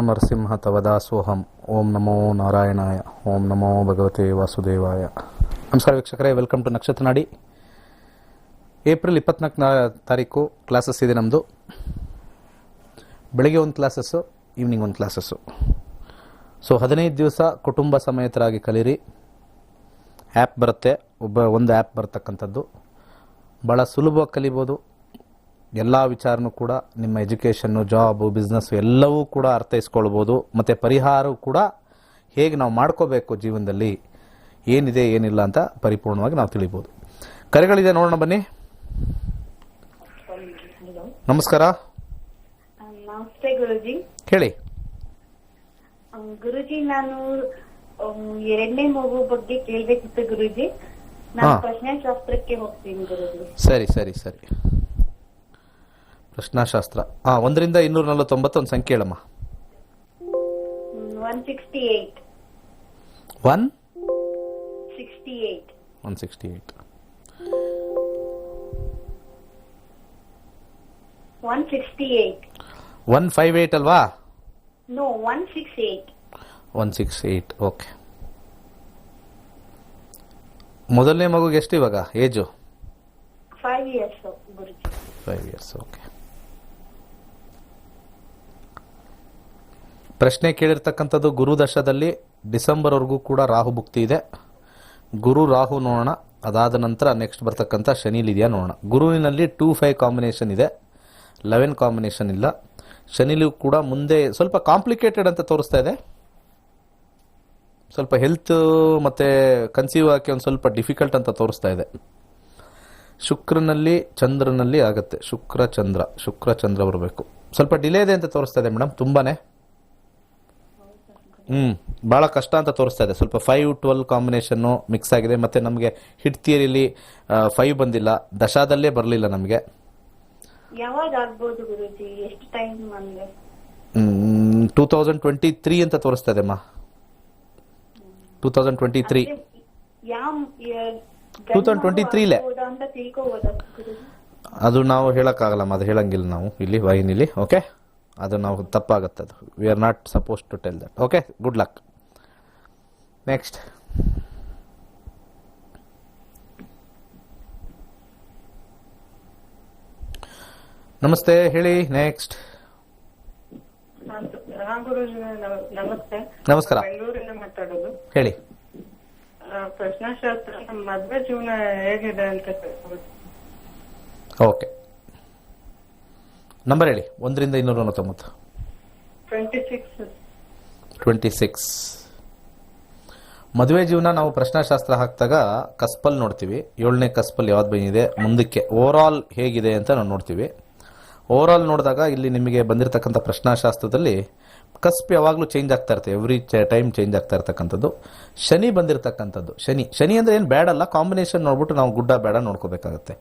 ನರಸಿಂಹ ತವದಾಸೋಹಂ. ಓಂ ನಮೋ ನಾರಾಯಣಾಯ. ಓಂ ನಮೋ ಭಗವತೆ ವಾಸುದೇವಾಯ. ನಮಸ್ಕಾರ ವೀಕ್ಷಕರೇ, ವೆಲ್ಕಮ್ ಟು ನಕ್ಷತ್ರ ನಾಡಿ. ಏಪ್ರಿಲ್ 24 ತಾರೀಕು ಕ್ಲಾಸಸ್ ಇದೆ ನಮ್ಮದು. ಬೆಳಗ್ಗೆ ಒಂದು ಕ್ಲಾಸಸ್ಸು, ಈವ್ನಿಂಗ್ ಒಂದು ಕ್ಲಾಸಸ್ಸು. ಸೊ 15 ದಿವಸ ಕುಟುಂಬ ಸಮೇತರಾಗಿ ಕಲೀರಿ. ಆ್ಯಪ್ ಬರುತ್ತೆ, ಒಂದು ಆ್ಯಪ್ ಬರ್ತಕ್ಕಂಥದ್ದು. ಭಾಳ ಸುಲಭವಾಗಿ ಕಲಿಬೋದು. ಎಲ್ಲ ವಿಚಾರನೂ ಕೂಡ ನಿಮ್ಮ ಎಜುಕೇಷನ್ನು, ಜಾಬು, ಬಿಸ್ನೆಸ್ಸು ಎಲ್ಲವೂ ಕೂಡ ಅರ್ಥೈಸ್ಕೊಳ್ಬೋದು. ಮತ್ತು ಪರಿಹಾರವೂ ಕೂಡ ಹೇಗೆ ನಾವು ಮಾಡ್ಕೋಬೇಕು ಜೀವನದಲ್ಲಿ, ಏನಿದೆ ಏನಿಲ್ಲ ಅಂತ ಪರಿಪೂರ್ಣವಾಗಿ ನಾವು ತಿಳಿಬೋದು. ಕರೆಗಳಿದೆ, ನೋಡೋಣ ಬನ್ನಿ. ನಮಸ್ಕಾರ. ನಮಸ್ತೆ ಗುರುಜಿ. ಹೇಳಿ ಗುರುಜಿ, ನಾನು ಎರಡನೇ ಮಗು ಬಗ್ಗೆ ಕೇಳ್ಬೇಕಿತ್ತು ಗುರುಜಿ. ನಾನು ಪ್ರಶ್ನಾಶಾಸ್ತ್ರಕ್ಕೆ ಹೋಗ್ತೀನಿ ಗುರುಜಿ. ಸರಿ ಸರಿ ಸರಿ. ಪ್ರಶ್ನಾಶಾಸ್ತ್ರ 1ರಿಂದ 249 ಒಂದು ಸಂಖ್ಯೆ ಹೇಳಮ್ಮ. 168. 168. 168. 158 ಅಲ್ವಾ? ನೋ, 168. 168. ಓಕೆ. ಮೊದಲನೇ ಮಗುಗೆ ಎಷ್ಟು ಇವಾಗ ಏಜು? 5 years ಗುರುಜಿ. 5 years. ಓಕೆ. ಪ್ರಶ್ನೆ ಕೇಳಿರ್ತಕ್ಕಂಥದ್ದು ಗುರು ದಶದಲ್ಲಿ ಡಿಸೆಂಬರ್ವರೆಗೂ ಕೂಡ ರಾಹು ಭುಕ್ತಿ ಇದೆ. ಗುರು ರಾಹು ನೋಡೋಣ. ಅದಾದ ನಂತರ ನೆಕ್ಸ್ಟ್ ಬರ್ತಕ್ಕಂಥ ಶನಿಲಿದೆಯಾ ನೋಡೋಣ. ಗುರುವಿನಲ್ಲಿ 2-5 ಕಾಂಬಿನೇಷನ್ ಇದೆ, 11 ಕಾಂಬಿನೇಷನ್ ಇಲ್ಲ. ಶನಿಲೂ ಕೂಡ ಮುಂದೆ ಸ್ವಲ್ಪ ಕಾಂಪ್ಲಿಕೇಟೆಡ್ ಅಂತ ತೋರಿಸ್ತಾ ಇದೆ. ಸ್ವಲ್ಪ ಹೆಲ್ತ್ ಮತ್ತು ಕನ್ಸೀವ್ ಆಗಿ ಒಂದು ಸ್ವಲ್ಪ ಡಿಫಿಕಲ್ಟ್ ಅಂತ ತೋರಿಸ್ತಾ ಇದೆ. ಶುಕ್ರನಲ್ಲಿ ಚಂದ್ರನಲ್ಲಿ ಆಗುತ್ತೆ. ಶುಕ್ರ ಚಂದ್ರ ಬರಬೇಕು. ಸ್ವಲ್ಪ ಡಿಲೇ ಇದೆ ಅಂತ ತೋರಿಸ್ತಾ ಇದೆ ಮೇಡಮ್, ತುಂಬಾನೇ ಭಾಳ ಕಷ್ಟ ಅಂತ ತೋರಿಸ್ತಾ ಇದೆ. ಸ್ವಲ್ಪ 5-12 ಕಾಂಬಿನೇಷನ್ನು ಮಿಕ್ಸ್ ಆಗಿದೆ. ಮತ್ತು ನಮಗೆ ಹಿಟ್ ಥಿಯರಿಲಿ 5 ಬಂದಿಲ್ಲ, ದಶಾದಲ್ಲೇ ಬರಲಿಲ್ಲ ನಮಗೆ. ಯಾವಾಗ ಆಗ್ಬೋದು ಗುರುಜಿ? ಎಷ್ಟು ಟೈಮ್ ಅಂದ್ರೆ? 2023 ಅಂತ ತೋರಿಸ್ತಾ ಇದೆ ಅಮ್ಮ. 2023 2023ಲೇ ಅದು ನಾವು ಹೇಳಕ್ಕಾಗಲ್ಲಮ್ಮ, ಅದು ಹೇಳಂಗಿಲ್ಲ ನಾವು ಇಲ್ಲಿ ವಾಹಿನಿಲಿ. ಓಕೆ, ಅದು ನಾವು ತಪ್ಪಾಗುತ್ತೆ. ಅದು we are not suppose to tell that. Okay, good luck. Next. ನಮಸ್ತೆ, ಹೇಳಿ. ನೆಕ್ಸ್ಟ್. ನಮಸ್ತೆ. ನಮಸ್ಕಾರ. ಬೆಂಗಳೂರಿಂದ ಮಾತಾಡೋದು. ಹೇಳಿ. ಪ್ರಶ್ನಾಶಾಸ್ತ್ರ, ಮದುವೆ ಜೀವನ ಹೇಗಿದೆ ಅಂತ. ಓಕೆ, ನಂಬರ್ ಹೇಳಿ. 1ರಿಂದ 249. 26. ಮದುವೆ ಜೀವನ ನಾವು ಪ್ರಶ್ನಾಶಾಸ್ತ್ರ ಹಾಕಿದಾಗ ಕಸ್ಪಲ್ ನೋಡ್ತೀವಿ. 7ನೇ ಕಸ್ಪಲ್ ಯಾವ್ದು ಬಂದಿದೆ, ಮುಂದಕ್ಕೆ ಓವರ್ ಆಲ್ ಹೇಗಿದೆ ಅಂತ ನಾವು ನೋಡ್ತೀವಿ. ಓವರ್ ಆಲ್ ನೋಡಿದಾಗ ಇಲ್ಲಿ ನಿಮಗೆ ಬಂದಿರತಕ್ಕಂಥ ಪ್ರಶ್ನಾಶಾಸ್ತ್ರದಲ್ಲಿ ಕಸ್ಪ್ ಯಾವಾಗಲೂ ಚೇಂಜ್ ಆಗ್ತಾ ಇರುತ್ತೆ, ಎವ್ರಿ ಟೈಮ್ ಚೇಂಜ್ ಆಗ್ತಾ ಇರ್ತಕ್ಕಂಥದ್ದು. ಶನಿ ಬಂದಿರತಕ್ಕಂಥದ್ದು, ಶನಿ ಅಂದರೆ ಏನು ಬ್ಯಾಡ್ ಅಲ್ಲ, ಕಾಂಬಿನೇಷನ್ ನೋಡ್ಬಿಟ್ಟು ನಾವು ಗುಡ್ಡ ಬೇಡ ನೋಡ್ಕೋಬೇಕಾಗುತ್ತೆ.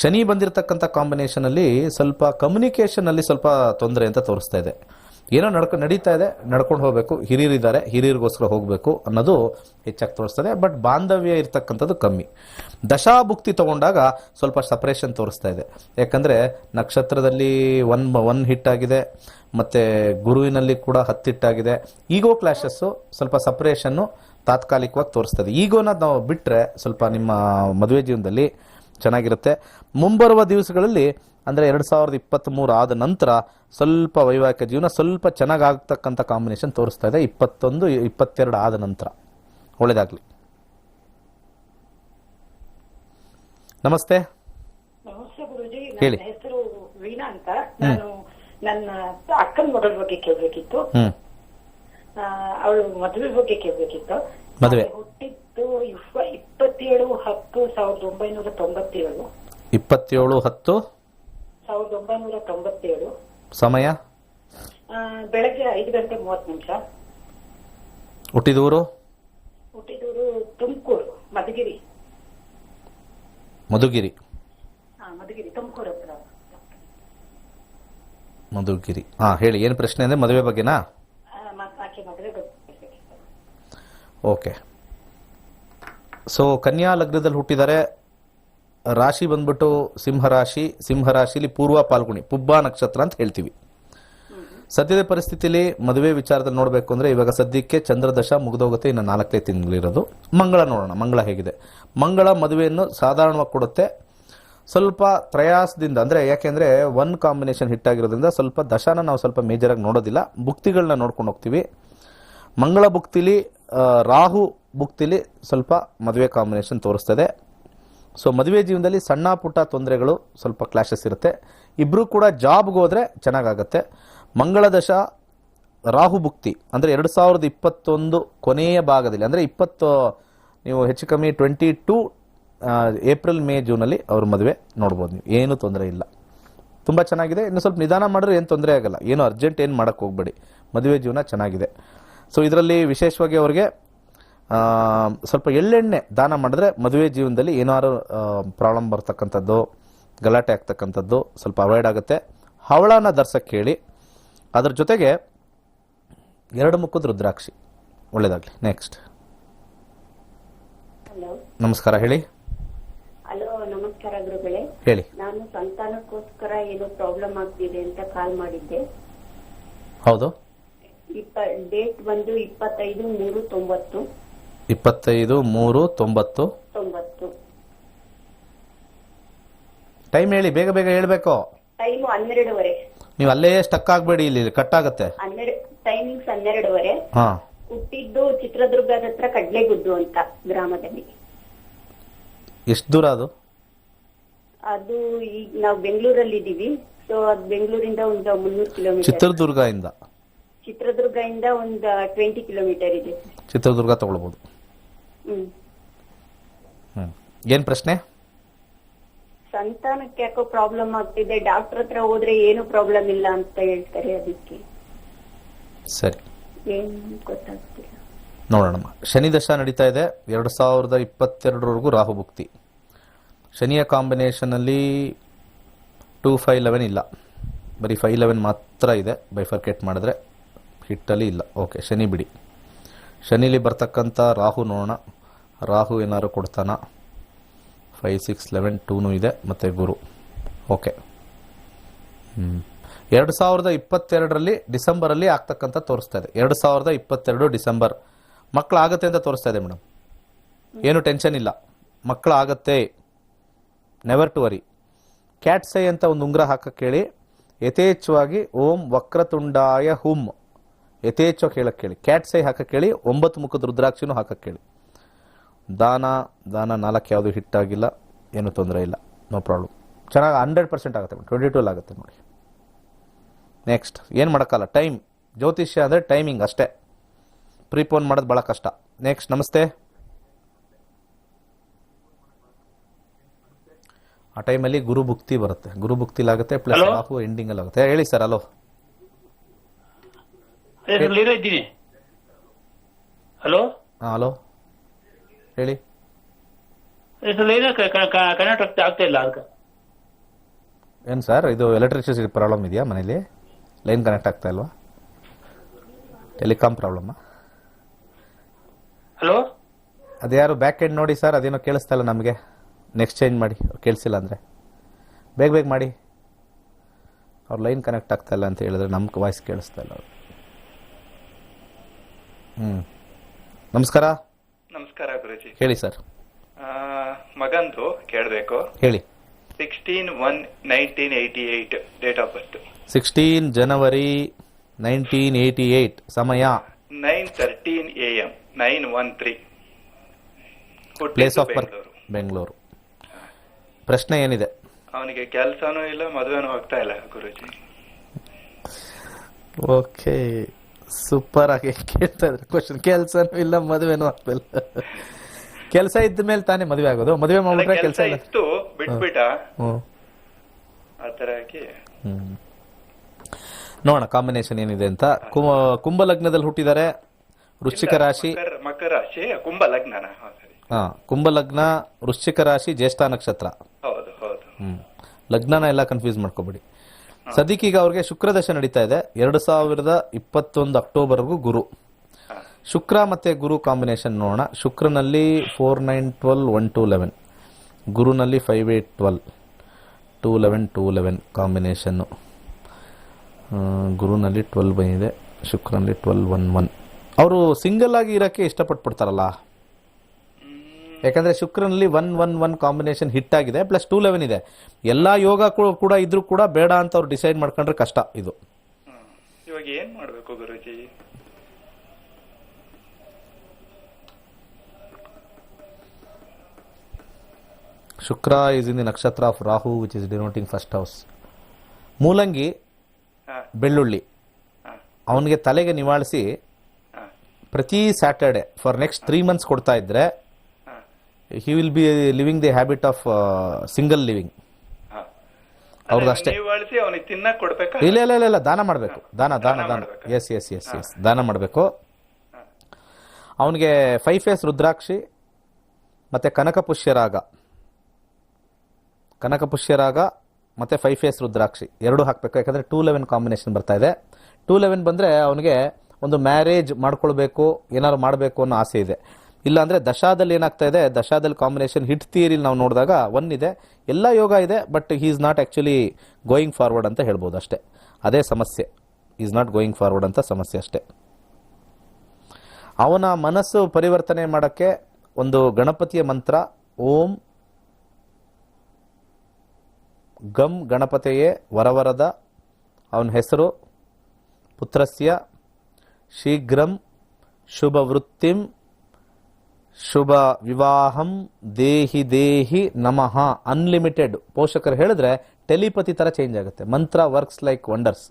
ಶನಿ ಬಂದಿರತಕ್ಕಂಥ ಕಾಂಬಿನೇಷನಲ್ಲಿ ಸ್ವಲ್ಪ ಕಮ್ಯುನಿಕೇಷನಲ್ಲಿ ಸ್ವಲ್ಪ ತೊಂದರೆ ಅಂತ ತೋರಿಸ್ತಾ ಇದೆ. ಏನೋ ನಡೀತಾ ಇದೆ, ನಡ್ಕೊಂಡು ಹೋಗಬೇಕು, ಹಿರಿಯರಿದ್ದಾರೆ, ಹಿರಿಯರಿಗೋಸ್ಕರ ಹೋಗಬೇಕು ಅನ್ನೋದು ಹೆಚ್ಚಾಗಿ ತೋರಿಸ್ತದೆ. ಬಟ್ ಬಾಂಧವ್ಯ ಇರ್ತಕ್ಕಂಥದ್ದು ಕಮ್ಮಿ. ದಶಾಭುಕ್ತಿ ತಗೊಂಡಾಗ ಸ್ವಲ್ಪ ಸಪ್ರೇಷನ್ ತೋರಿಸ್ತಾ ಇದೆ. ಯಾಕಂದರೆ ನಕ್ಷತ್ರದಲ್ಲಿ 1 ಹಿಟ್ ಆಗಿದೆ, ಮತ್ತು ಗುರುವಿನಲ್ಲಿ ಕೂಡ 10 ಹಿಟ್ಟಾಗಿದೆ. ಈಗೋ ಕ್ಲಾಶಸ್ಸು, ಸ್ವಲ್ಪ ಸಪ್ರೇಷನ್ನು ತಾತ್ಕಾಲಿಕವಾಗಿ ತೋರಿಸ್ತದೆ. ಈಗೋನ ನಾವು ಬಿಟ್ಟರೆ ಸ್ವಲ್ಪ ನಿಮ್ಮ ಮದುವೆ ಜೀವನದಲ್ಲಿ ಚೆನ್ನಾಗಿರುತ್ತೆ. ಮುಂಬರುವ ದಿವಸಗಳಲ್ಲಿ ಅಂದರೆ 2023 ಆದ ನಂತರ ಸ್ವಲ್ಪ ವೈವಾಹಿಕ ಜೀವನ ಸ್ವಲ್ಪ ಚೆನ್ನಾಗಿ ಆಗ್ತಕ್ಕಂಥ ಕಾಂಬಿನೇಷನ್ ತೋರಿಸ್ತಾ ಇದೆ. 21, 22 ಆದ ನಂತರ ಒಳ್ಳೇದಾಗಲಿ. ನಮಸ್ತೆ ಗುರುಜಿ, ನನ್ನ ಹೆಸರು ವೀಣಾ ಅಂತ. ನಾನು ನನ್ನ ಅಕ್ಕನ ಮಗಳ ಬಗ್ಗೆ ಕೇಳಬೇಕಿತ್ತು. ಅವಳು ಮದುವೆ ಬಗ್ಗೆ ಕೇಳಬೇಕಿತ್ತು. ಮದುವೆ ಹುಟ್ಟಿದ್ದು 27/10/1997. 27/10/1997. ಸಮಯ ಬೆಳಗ್ಗೆ 5:30. ಹುಟ್ಟಿದೂರು ತುಮಕೂರು, ಮಧುಗಿರಿ. ತುಮಕೂರು ಹತ್ರ. ಮಧುಗಿರಿ. ಹೇಳಿ, ಏನು ಪ್ರಶ್ನೆ ಅಂದರೆ ಮದುವೆ ಬಗ್ಗೆನಾ? ಮದುವೆ ಬಗ್ಗೆ. ಓಕೆ. ಸೊ ಕನ್ಯಾ ಲಗ್ನದಲ್ಲಿ ಹುಟ್ಟಿದ್ದಾರೆ. ರಾಶಿ ಬಂದ್ಬಿಟ್ಟು ಸಿಂಹರಾಶಿ. ಸಿಂಹರಾಶಿಲಿ ಪೂರ್ವ ಪಾಲ್ಗುಣಿ, ಪುಬ್ಬ ನಕ್ಷತ್ರ ಅಂತ ಹೇಳ್ತೀವಿ. ಸದ್ಯದ ಪರಿಸ್ಥಿತಿಲಿ ಮದುವೆ ವಿಚಾರದಲ್ಲಿ ನೋಡಬೇಕು ಅಂದರೆ ಇವಾಗ ಸದ್ಯಕ್ಕೆ ಚಂದ್ರದಶ ಮುಗಿದೋಗುತ್ತೆ, ಇನ್ನು 4 ತಿಂಗಳಿರೋದು. ಮಂಗಳ ನೋಡೋಣ, ಮಂಗಳ ಹೇಗಿದೆ. ಮಂಗಳ ಮದುವೆಯನ್ನು ಸಾಧಾರಣವಾಗಿ ಕೊಡುತ್ತೆ, ಸ್ವಲ್ಪ ಪ್ರಯಾಸದಿಂದ. ಅಂದರೆ ಯಾಕೆಂದರೆ ಒನ್ ಕಾಂಬಿನೇಷನ್ ಹಿಟ್ ಆಗಿರೋದ್ರಿಂದ ಸ್ವಲ್ಪ ದಶಾನ ನಾವು ಸ್ವಲ್ಪ ಮೇಜರಾಗಿ ನೋಡೋದಿಲ್ಲ, ಭುಕ್ತಿಗಳನ್ನ ನೋಡ್ಕೊಂಡು ಹೋಗ್ತೀವಿ. ಮಂಗಳ ಭುಕ್ತಿಲಿ ರಾಹು ಭುಕ್ತಿಲಿ ಸ್ವಲ್ಪ ಮದುವೆ ಕಾಂಬಿನೇಷನ್ ತೋರಿಸ್ತದೆ. ಸೊ ಮದುವೆ ಜೀವನದಲ್ಲಿ ಸಣ್ಣ ಪುಟ್ಟ ತೊಂದರೆಗಳು, ಸ್ವಲ್ಪ ಕ್ಲಾಶಸ್ ಇರುತ್ತೆ. ಇಬ್ಬರು ಕೂಡ ಜಾಬ್ಗೆ ಹೋದರೆ ಚೆನ್ನಾಗಾಗತ್ತೆ. ಮಂಗಳ ದಶ ರಾಹು ಭುಕ್ತಿ ಅಂದರೆ 2021 ಕೊನೆಯ ಭಾಗದಲ್ಲಿ, ಅಂದರೆ ನೀವು ಹೆಚ್ಚು ಕಮ್ಮಿ 22 ಏಪ್ರಿಲ್ ಮೇ ಜೂನಲ್ಲಿ ಅವ್ರ ಮದುವೆ ನೋಡ್ಬೋದು ನೀವು, ಏನೂ ತೊಂದರೆ ಇಲ್ಲ, ತುಂಬ ಚೆನ್ನಾಗಿದೆ. ಇನ್ನು ಸ್ವಲ್ಪ ನಿಧಾನ ಮಾಡಿದ್ರೆ ಏನು ತೊಂದರೆ ಆಗಲ್ಲ, ಏನು ಅರ್ಜೆಂಟ್ ಏನು ಮಾಡೋಕ್ಕೆ ಹೋಗಬೇಡಿ, ಮದುವೆ ಜೀವನ ಚೆನ್ನಾಗಿದೆ. ಸೊ ಇದರಲ್ಲಿ ವಿಶೇಷವಾಗಿ ಅವ್ರಿಗೆ ಸ್ವಲ್ಪ ಎಳ್ಳೆಣ್ಣೆ ದಾನ ಮಾಡಿದ್ರೆ ಮದುವೆ ಜೀವನದಲ್ಲಿ ಏನಾದ್ರು ಪ್ರಾಬ್ಲಮ್ ಬರ್ತಕ್ಕಂಥದ್ದು, ಗಲಾಟೆ ಆಗ್ತಕ್ಕಂಥದ್ದು ಸ್ವಲ್ಪ ಅವಾಯ್ಡ್ ಆಗುತ್ತೆ. ಹವಳನ ಧರ್ಸಕ್ಕೆ ಹೇಳಿ, ಅದ್ರ ಜೊತೆಗೆ 2 ಮುಖದ ರುದ್ರಾಕ್ಷಿ, ಒಳ್ಳೇದಾಗಲಿ. ನೆಕ್ಸ್ಟ್. ಹಲೋ ನಮಸ್ಕಾರ, ಹೇಳಿ. ಹಲೋ, ನಮಸ್ಕಾರ ಗುರುಗಳೇ. ಹೇಳಿ. ನಾನು ಸಂತಾನಕ್ಕೋಸ್ಕರ ಏನೋ ಪ್ರಾಬ್ಲಮ್ ಆಗ್ತಿದೆ ಅಂತ ಕಾಲ್ ಮಾಡಿದ್ದೆ. ಹೌದು. ಡೇಟ್ ಬಂದು 25/3/90. 25/3/90. ಟೈಮ್ ಹೇಳಿ, ಬೇಗ ಬೇಗ ಹೇಳ್ಬೇಕು. ಟೈಮ್ 12:30. ನೀವು ಅಲ್ಲೇ ಸ್ಟಕ್ ಆಗಬೇಡಿ, ಇಲ್ಲಿ ಕಟ್ ಆಗುತ್ತೆ. ಟೈಮಿಂಗ್ಸ್ 12:30. ಹಾ. ಹುಟ್ಟಿದ್ದು ಚಿತ್ರದುರ್ಗದ ಹತ್ರ ಕಡ್ಲೆಗುದ್ದು ಅಂತ ಗ್ರಾಮದಲ್ಲಿ. ಎಷ್ಟು ದೂರ ಅದು? ಅದು ಈಗ ನಾವು ಬೆಂಗಳೂರಲ್ಲಿ ಇದೀವಿ. ಸೊ ಅದು ಬೆಂಗಳೂರಿಂದ ಒಂದು 300 ಕಿಲೋಮೀಟರ್. ಚಿತ್ರದುರ್ಗ ಇಂದ ಒಂದು 20 ಕಿಲೋಮೀಟರ್ ಇದೆ. ಚಿತ್ರದುರ್ಗ ತಗೊಳ್ಬಹುದು. ಏನ್ ಪ್ರಶ್ನೆ? ಸಂತಾನಕ್ಕೆ ಯಾಕೋ ಪ್ರಾಬ್ಲಮ್ ಆಗ್ತಿದೆ, ಡಾಕ್ಟರ್ ಹತ್ರ ಹೋದ್ರೆ ಏನು ಪ್ರಾಬ್ಲಮ್ ಇಲ್ಲ ಅಂತ ಹೇಳ್ತಾರೆ, ಅದಕ್ಕೆ ಸರಿ ಏನ್ ಗೊತ್ತಾಗ್ತಿಲ್ಲ. ನೋಡೋಣ. ಶನಿ ದಶ ನಡೀತಾ ಇದೆ 2022 ರಾಹು ಭುಕ್ತಿ. ಶನಿಯ ಕಾಂಬಿನೇಷನ್ ಅಲ್ಲಿ 2, 5, 11 ಇಲ್ಲ, ಬರೀ 5, 11 ಮಾತ್ರ ಇದೆ. ಬೈಫರ್ಕೇಟ್ ಮಾಡಿದ್ರೆ ಹಿಟ್ಟಲ್ಲಿ ಇಲ್ಲ. ಓಕೆ, ಶನಿ ಬಿಡಿ. ಶನಿಲಿ ಬರ್ತಕ್ಕಂಥ ರಾಹು ನೋಡೋಣ, ರಾಹು ಏನಾದ್ರು ಕೊಡ್ತಾನ? 5, 6, 11, 2 ಇದೆ, ಮತ್ತು ಗುರು. ಓಕೆ. 2022 ಡಿಸೆಂಬರಲ್ಲಿ ಆಗ್ತಕ್ಕಂಥ ತೋರಿಸ್ತಾ ಇದೆ. 2022 ಡಿಸೆಂಬರ್ ಮಕ್ಕಳಾಗತ್ತೆ ಅಂತ ತೋರಿಸ್ತಾ ಇದೆ ಮೇಡಮ್. ಏನು ಟೆನ್ಷನ್ ಇಲ್ಲ, ಮಕ್ಕಳಾಗತ್ತೆ, ನೆವರ್ ಟು ವರಿ. ಕ್ಯಾಟ್ಸೈ ಅಂತ ಒಂದು ಉಂಗುರ ಹಾಕಕ್ಕೆ ಹೇಳಿ, ಯಥೇಚ್ಛವಾಗಿ ಓಂ ವಕ್ರತುಂಡಾಯ ಹುಮ್ ಯಥೇಚ್ಛವಾಗಿ ಹೇಳಕ್ಕೆ ಹೇಳಿ. ಕ್ಯಾಟ್ಸೈ ಹಾಕಕ್ಕೆ ಹೇಳಿ, 9 ಮುಖದ ರುದ್ರಾಕ್ಷಿನೂ ಹಾಕಕ್ಕೆ ಹೇಳಿ. ದಾನ 4 ಯಾವುದು ಹಿಟ್ಟಾಗಿಲ್ಲ, ಏನು ತೊಂದರೆ ಇಲ್ಲ, ನೋ ಪ್ರಾಬ್ಲಮ್. ಚೆನ್ನಾಗಿ 100% ಆಗುತ್ತೆ, 22 ಆಗುತ್ತೆ ನೋಡಿ. ನೆಕ್ಸ್ಟ್. ಏನು ಮಾಡೋಕ್ಕಲ್ಲ, ಟೈಮ್. ಜ್ಯೋತಿಷ್ಯ ಅಂದರೆ ಟೈಮಿಂಗ್ ಅಷ್ಟೇ, ಪ್ರೀಪೋನ್ ಮಾಡೋದು ಭಾಳ ಕಷ್ಟ. ನೆಕ್ಸ್ಟ್. ನಮಸ್ತೆ. ಆ ಟೈಮಲ್ಲಿ ಗುರು ಭುಕ್ತಿ ಬರುತ್ತೆ, ಗುರು ಭುಕ್ತಿಲಾಗುತ್ತೆ, ಪ್ಲಸ್ ರಾಹು ಎಂಡಿಂಗಲ್ಲಿ ಆಗುತ್ತೆ. ಹೇಳಿ ಸರ್. ಹಲೋ. ಹಲೋ. ಹಲೋ, ಹೇಳಿ. ಕನೆಕ್ಟ್ ಆಗ್ತಾ ಇಲ್ಲ ಅದಕ್ಕೆ. ಏನು ಸರ್, ಇದು ಎಲೆಕ್ಟ್ರಿಸಿಟಿ ಪ್ರಾಬ್ಲಮ್ ಇದೆಯಾ ಮನೇಲಿ? ಲೈನ್ ಕನೆಕ್ಟ್ ಆಗ್ತಾ ಇಲ್ವಾ? ಟೆಲಿಕಾಂ ಪ್ರಾಬ್ಲಮ್ಮಾ? ಹಲೋ. ಅದ್ಯಾರು ಬ್ಯಾಕ್ ಎಂಡ್ ನೋಡಿ ಸರ್, ಅದೇನೋ ಕೇಳಿಸ್ತಾ ಇಲ್ಲ ನಮಗೆ. ನೆಕ್ಸ್ಟ್ ಚೇಂಜ್ ಮಾಡಿ, ಕೇಳಿಸಿಲ್ಲ ಅಂದರೆ ಬೇಗ ಬೇಗ ಮಾಡಿ. ಅವ್ರ ಲೈನ್ ಕನೆಕ್ಟ್ ಆಗ್ತಾ ಇಲ್ಲ ಅಂತ ಹೇಳಿದ್ರೆ ನಮ್ಗೆ ವಾಯ್ಸ್ ಕೇಳಿಸ್ತಾ ಇಲ್ಲ ಅವ್ರು. ನಮಸ್ಕಾರ. ನಮಸ್ಕಾರ ಗುರುಜಿ. ಹೇಳಿ ಸರ್. ಮಗಂದು ಕೇಳಬೇಕು. ಹೇಳಿ. 16/1/1988 ಡೇಟ್ ಆಫ್ ಬರ್ತ್. 16 ಜನವರಿ 1988. ಸಮಯ 9:13 AM. 9:13. Place of birth Bengaluru. ಪ್ರಶ್ನೆ ಏನಿದೆ? ಅವನಿಗೆ ಕೆಲಸನೂ ಇಲ್ಲ, ಮದುವೆನೂ ಆಗ್ತಾ ಇಲ್ಲ ಗುರುಜಿ. ಓಕೆ, ಸೂಪರ್ ಆಗಿ ಕೇಳ್ತಾ ಇದ್ರೆ ಕ್ವಶನ್. ಕೆಲಸನೂ ಇಲ್ಲ, ಮದುವೆನೂ ಆಗ್ತಿಲ್ಲ. ಕೆಲಸ ಇದ್ದ ಮೇಲೆ ತಾನೇ ಮದುವೆ ಆಗೋದು. ಮದುವೆ ಮಾಡ್ಬಿಟ್ರೆ ಕೆಲಸ ಇತ್ತು, ಬಿಟ್ಬಿಟ್ಟ. ಆತರ ನೋಡೋಣ ಕಾಂಬಿನೇಷನ್ ಏನಿದೆ ಅಂತ. ಕುಂಭ ಲಗ್ನದಲ್ಲಿ ಹುಟ್ಟಿದ್ದಾರೆ. ವೃಶ್ಚಿಕ ರಾಶಿ, ಮಕರ ರಾಶಿ, ಕುಂಭ ಲಗ್ನ. ಕುಂಭ ಲಗ್ನ, ವೃಶ್ಚಿಕ ರಾಶಿ, ಜ್ಯೇಷ್ಠ ನಕ್ಷತ್ರ. ಹೌದು ಹೌದು. ಲಗ್ನನ ಎಲ್ಲ ಕನ್ಫ್ಯೂಸ್ ಮಾಡ್ಕೋಬೇಡಿ. ಸದ್ಯಕ್ಕೀಗ ಅವ್ರಿಗೆ ಶುಕ್ರದಶ ನಡೀತಾ ಇದೆ 2021 ಅಕ್ಟೋಬರ್ವರೆಗೂ. ಗುರು ಶುಕ್ರ ಮತ್ತೆ ಗುರು ಕಾಂಬಿನೇಷನ್ ನೋಡೋಣ. ಶುಕ್ರನಲ್ಲಿ 4, 9, 12, 1, 2, 11. ಗುರುನಲ್ಲಿ 5, 8, 12, 2, 11, 2, 11 ಕಾಂಬಿನೇಷನ್ನು. ಗುರುನಲ್ಲಿ 12 ಬಂದಿದೆ, ಶುಕ್ರನಲ್ಲಿ 12-1-1. ಅವರು ಸಿಂಗಲ್ ಆಗಿ ಇರೋಕ್ಕೆ ಇಷ್ಟಪಟ್ಬಿಡ್ತಾರಲ್ಲ, ಯಾಕಂದರೆ ಶುಕ್ರನಲ್ಲಿ 1-1-1 ಕಾಂಬಿನೇಷನ್ ಹಿಟ್ ಆಗಿದೆ, ಪ್ಲಸ್ 2-11 ಇದೆ. ಎಲ್ಲ ಯೋಗ ಕೂಡ ಇದ್ರೂ ಕೂಡ ಬೇಡ ಅಂತ ಅವ್ರು ಡಿಸೈಡ್ ಮಾಡ್ಕೊಂಡ್ರೆ ಕಷ್ಟ ಇದು. ಇವಾಗ ಏನ್ ಮಾಡ್ಬೇಕು Guruji? Shukra is in the nakshatra of Rahu which is denoting first house. ಮೂಲಂಗಿ, ಹಾ, ಬೆಳ್ಳುಳ್ಳಿ ಹಾ, ಅವನಿಗೆ ತಲೆಗೆ ನಿವಾಳಿಸಿ ಹಾ, ಪ್ರತಿ ಸ್ಯಾಟರ್ಡೆ ಫಾರ್ ನೆಕ್ಸ್ಟ್ 3 months ಕೊಡ್ತಾ ಇದ್ರೆ ಹಾ, he will be living the habit of single living. ಹಾ. ಅವ್ರದ್ದು ಅಷ್ಟೇ. ನೀವು ಅಳಿಸಿ ಅವನಿಗೆ ತಿನ್ನಕ್ ಕೊಡ್ಬೇಕಾ? ಇಲ್ಲ ಇಲ್ಲ ಇಲ್ಲ ಇಲ್ಲ, ದಾನ ಮಾಡಬೇಕು. ದಾನ ದಾನ ದಾನ ಮಾಡ್ಬೇಕಾ? ಎಸ್ ಎಸ್ ಎಸ್ ಎಸ್ ದಾನ ಮಾಡಬೇಕು. ಅವನಿಗೆ 5 ಫೇಸ್ ರುದ್ರಾಕ್ಷಿ ಮತ್ತೆ ಕನಕಪುಷ್ಯರಾಗ ಮತ್ತೆ 5 ಫೇಸ್ ರುದ್ರಾಕ್ಷಿ ಎರಡು ಹಾಕಬೇಕು. ಯಾಕಂದರೆ 2-11 ಕಾಂಬಿನೇಷನ್ ಬರ್ತಾ ಇದೆ. 2-11 ಬಂದರೆ ಅವನಿಗೆ ಒಂದು ಮ್ಯಾರೇಜ್ ಮಾಡ್ಕೊಳ್ಬೇಕು, ಏನಾದ್ರು ಮಾಡಬೇಕು ಅನ್ನೋ ಆಸೆ ಇದೆ. ಇಲ್ಲ ಅಂದರೆ ದಶಾದಲ್ಲಿ ಏನಾಗ್ತಾ ಇದೆ, ದಶಾದಲ್ಲಿ ಕಾಂಬಿನೇಷನ್ ಹಿಟ್ ಥಿಯರಿಲಿ ನಾವು ನೋಡಿದಾಗ 1 ಇದೆ, ಎಲ್ಲ ಯೋಗ ಇದೆ, but he is not actually going forward ಅಂತ ಹೇಳ್ಬೋದು ಅಷ್ಟೇ. ಅದೇ ಸಮಸ್ಯೆ, ಈಸ್ ನಾಟ್ ಗೋಯಿಂಗ್ ಫಾರ್ವರ್ಡ್ ಅಂತ ಸಮಸ್ಯೆ ಅಷ್ಟೇ. ಅವನ ಮನಸ್ಸು ಪರಿವರ್ತನೆ ಮಾಡೋಕ್ಕೆ ಒಂದು ಗಣಪತಿಯ ಮಂತ್ರ, ಓಂ ಗಂ ಗಣಪತಿಯೇ ವರವರದ, ಅವನ ಹೆಸರು ಪುತ್ರಸ್ಯ ಶೀಘ್ರಂ ಶುಭ ವೃತ್ತಿಂ ಶುಭ ವಿವಾಹಂ ದೇಹಿ ದೇಹಿ ನಮಃ ಅನ್ಲಿಮಿಟೆಡ್. ಪೋಷಕರು ಹೇಳಿದ್ರೆ ಟೆಲಿಪತಿ ಥರ ಚೇಂಜ್ ಆಗುತ್ತೆ. ಮಂತ್ರ ವರ್ಕ್ಸ್ ಲೈಕ್ ವಂಡರ್ಸ್.